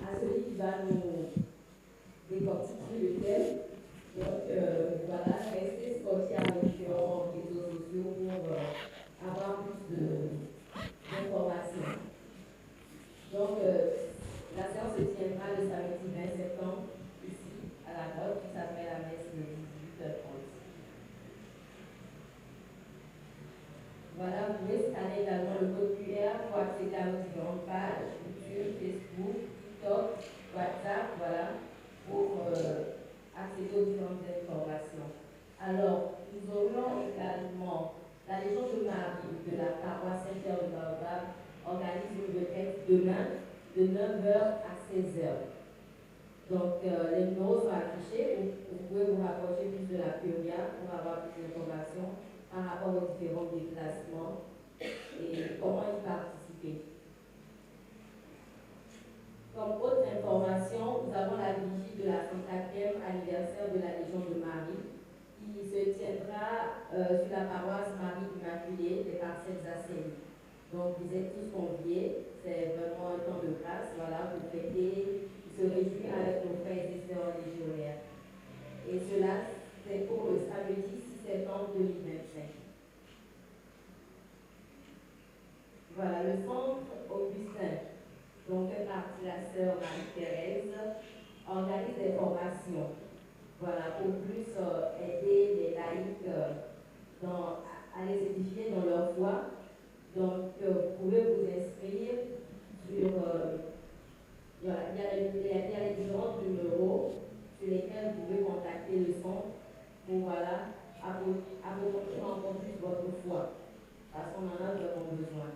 S6: à celui qui va nous décortiquer le thème. Donc voilà, restez scotchés à nos différents réseaux sociaux pour avoir plus d'informations. Donc la séance se tiendra le samedi 20 septembre ici à la grotte qui s'appelle la messe de 18h30. Voilà, vous pouvez scanner également le code QR pour accéder à nos différentes pages, YouTube, Facebook, TikTok, WhatsApp, voilà, pour accéder aux différentes informations. Alors, nous aurons également la Légion de Marie de la paroisse Saint-Pierre de Baobab organise une retraite demain de 9h à 16h. Donc, les numéros sont affichés, vous pouvez vous rapprocher plus de la Curia pour avoir plus d'informations par rapport aux différents déplacements et comment y participer. Comme autre information, nous avons la vigie de la 104e anniversaire de la Légion de Marie qui se tiendra sur la paroisse Marie Immaculée des Parcelles Assainies. Donc vous êtes tous conviés, c'est vraiment un temps de grâce, voilà, pour fêter, se réjouir avec nos frères et sœurs légionnaires. Et cela, c'est pour le samedi 6 septembre 2025. Voilà, le centre Augustin, donc fait partie de la sœur Marie-Thérèse, organise des formations. Voilà, pour plus aider les laïcs à les édifier dans leur foi. Donc, vous pouvez vous inscrire sur. Il y a les différents numéros sur lesquels vous pouvez contacter le centre pour voilà, approfondir encore plus votre foi. Parce qu'on en a vraiment besoin.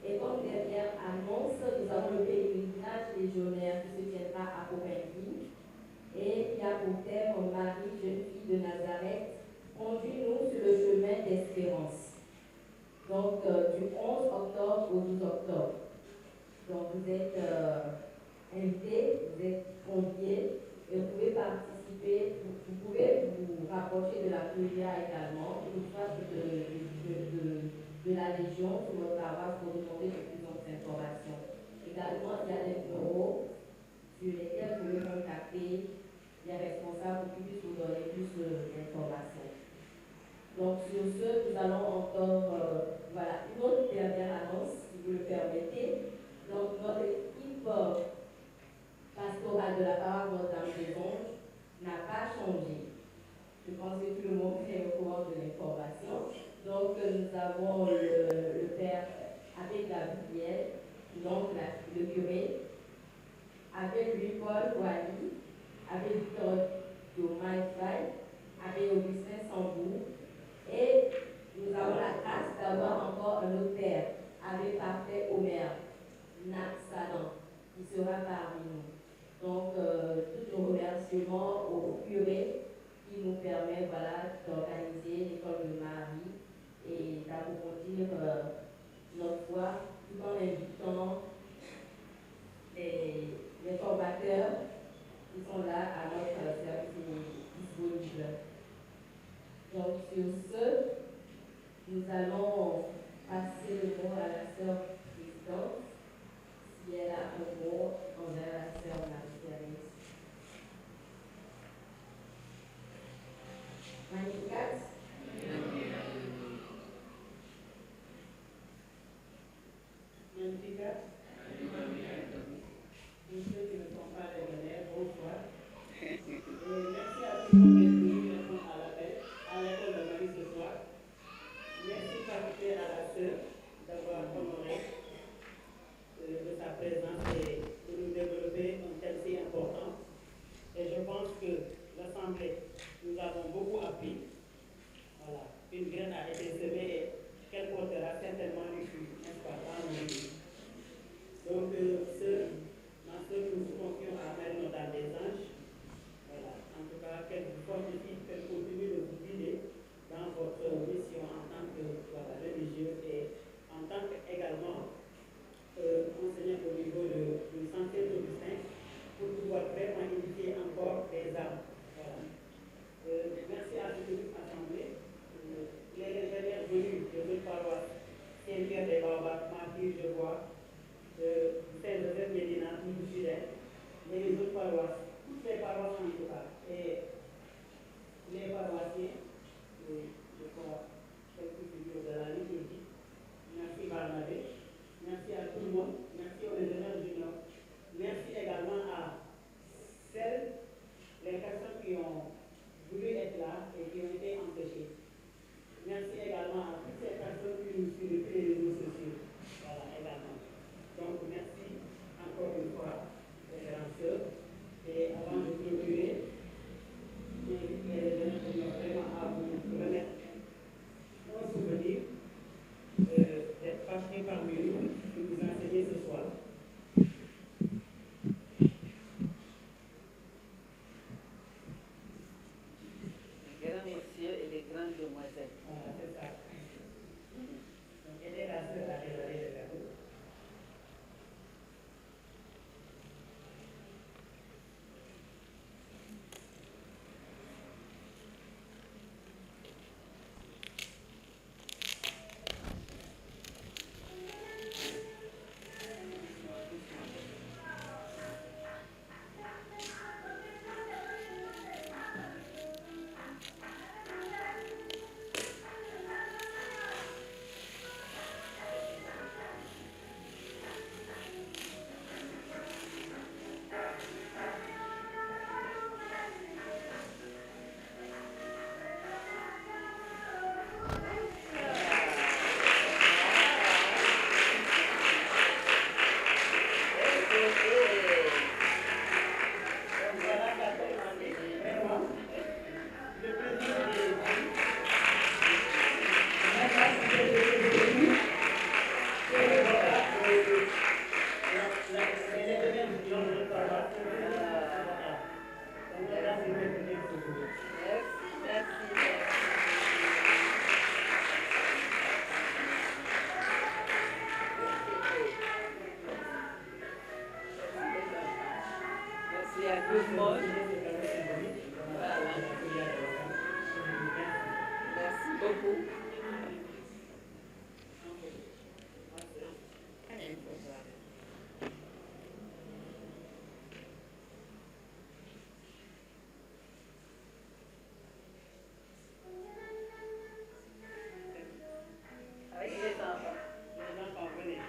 S6: Et comme dernière annonce, nous avons le pèlerinage légionnaire qui se tiendra à Copenhague et qui a pour thème Marie, jeune fille de Nazareth, conduis-nous sur le chemin d'espérance. Donc, du 11 octobre au 12 octobre. Donc, vous êtes invités, vous êtes conviés et vous pouvez participer, vous pouvez vous rapprocher de la Curia également, une fois de la Légion sur votre paroisse pour demander de plus d'informations. Également, il y a des numéros sur lesquels vous pouvez contacter les responsables pour qu'ils puissent vous donner plus d'informations. Donc sur ce, nous allons encore, voilà, une autre dernière annonce, si vous le permettez. Donc notre équipe pastorale de la paroisse Notre-Dame des Anges n'a pas changé. Je pense que tout le monde est au courant de l'information. Donc nous avons le père Abbé Gabriel, donc le curé, Abbé Louis-Paul Wally, Abbé Victor Domaïfaï, Abbé Augustin Sambour. Et nous avons la grâce d'avoir encore un autre père, Abbé Parfait Omer, Naxalan, qui sera parmi nous. Donc, tous nos remerciements au curé qui nous permet voilà, d'organiser l'école de Marie et d'approfondir notre foi tout en invitant les formateurs qui sont là à notre service disponible. Donc sur ce, nous allons passer le mot à la sœur présidente, si elle a un mot envers la sœur Marie-Thérèse. Magnificat.
S5: Magnificat. Tous ceux qui ne sont pas les honneurs, bonsoir. Merci à tout le monde d'être venu répondre à l'appel à l'école de Marie ce soir. Merci particulièrement à la sœur d'avoir honoré de sa présence et de nous développer un thème si important. Et je pense que l'Assemblée, nous avons beaucoup appris
S7: Saint-Jean-Baptiste, je vois, Saint-Joseph, Médina, Sud-Est, et les autres paroisses, toutes les paroisses en tout cas. Et les paroissiens, je crois, quelques figures de la liturgie. Merci Barnabé. Merci à tout le monde. Merci aux ingénieurs juniors. Merci également à les personnes qui ont voulu être là et qui ont été empêchées. Merci également à toutes ces personnes qui nous suivent depuis les réseaux sociaux. Voilà, également. Donc, merci encore une fois, les grands sœurs. Et avant de clôturer, j'invite les jeunes vraiment à vous remettre un souvenir d'être partis parmi nous, de vous enseigner ce soir.
S4: Les grands messieurs et les grandes demoiselles.
S7: Voilà, c'est ça. Donc, elle est la sœur à révéler le cadeau.
S4: Merci à tout le monde. Voilà. Merci beaucoup. Avec les enfants.
S7: Les enfants, venez.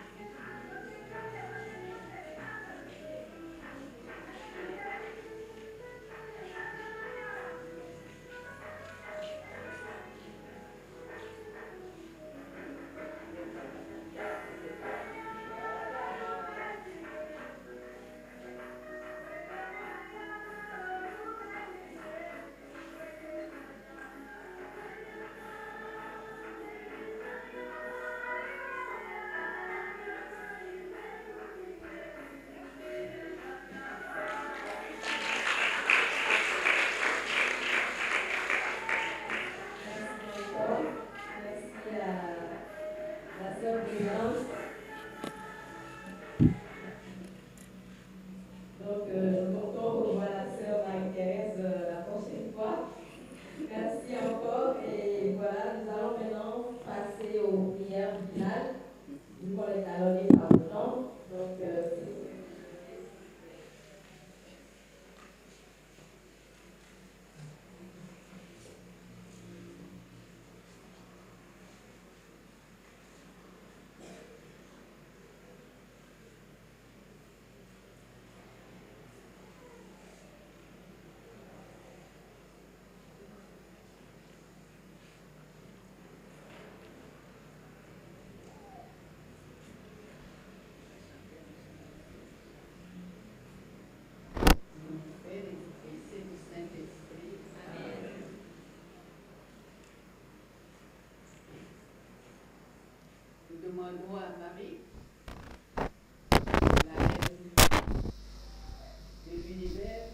S6: Merci à la sœur Prudence. Donc, tonton revoit la sœur Marie-Thérèse la prochaine fois. Merci encore. Et voilà, nous allons maintenant passer aux prières finales. Vu qu'on est talonné par le temps. Donc,
S4: Nous demandons à Marie, la reine de l'univers,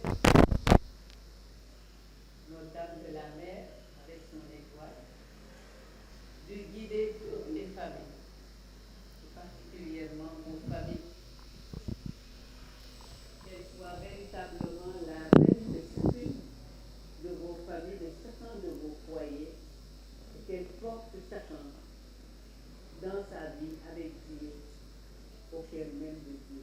S4: Notre-Dame de la Mer, avec son étoile, de guider toutes les familles, et particulièrement vos familles, qu'elle soit véritablement la reine de chacune de vos familles, de chacun de vos foyers, et qu'elle porte chacun dans sa vie avec Dieu
S5: au cœur même de Dieu.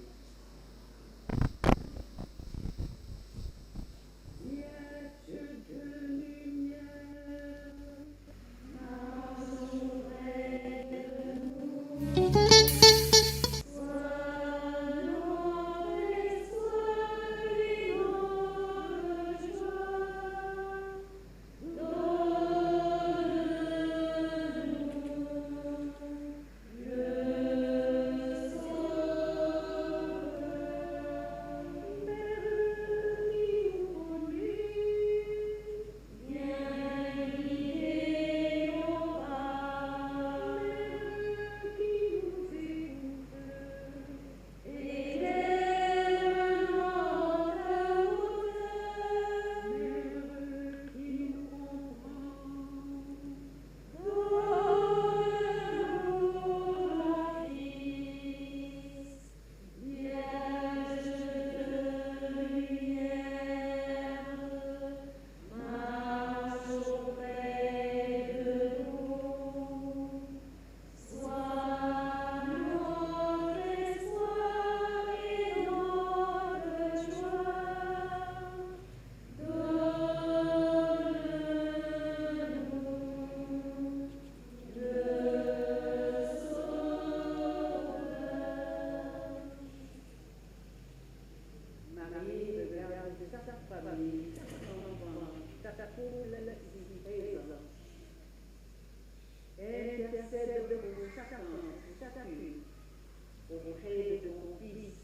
S5: Auprès de ton Fils,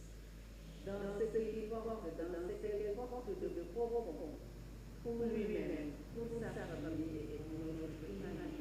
S5: dans ce qu'il porte, dans ce qu'elle porte de profond, pour lui-même, pour sa famille et pour notre humanité.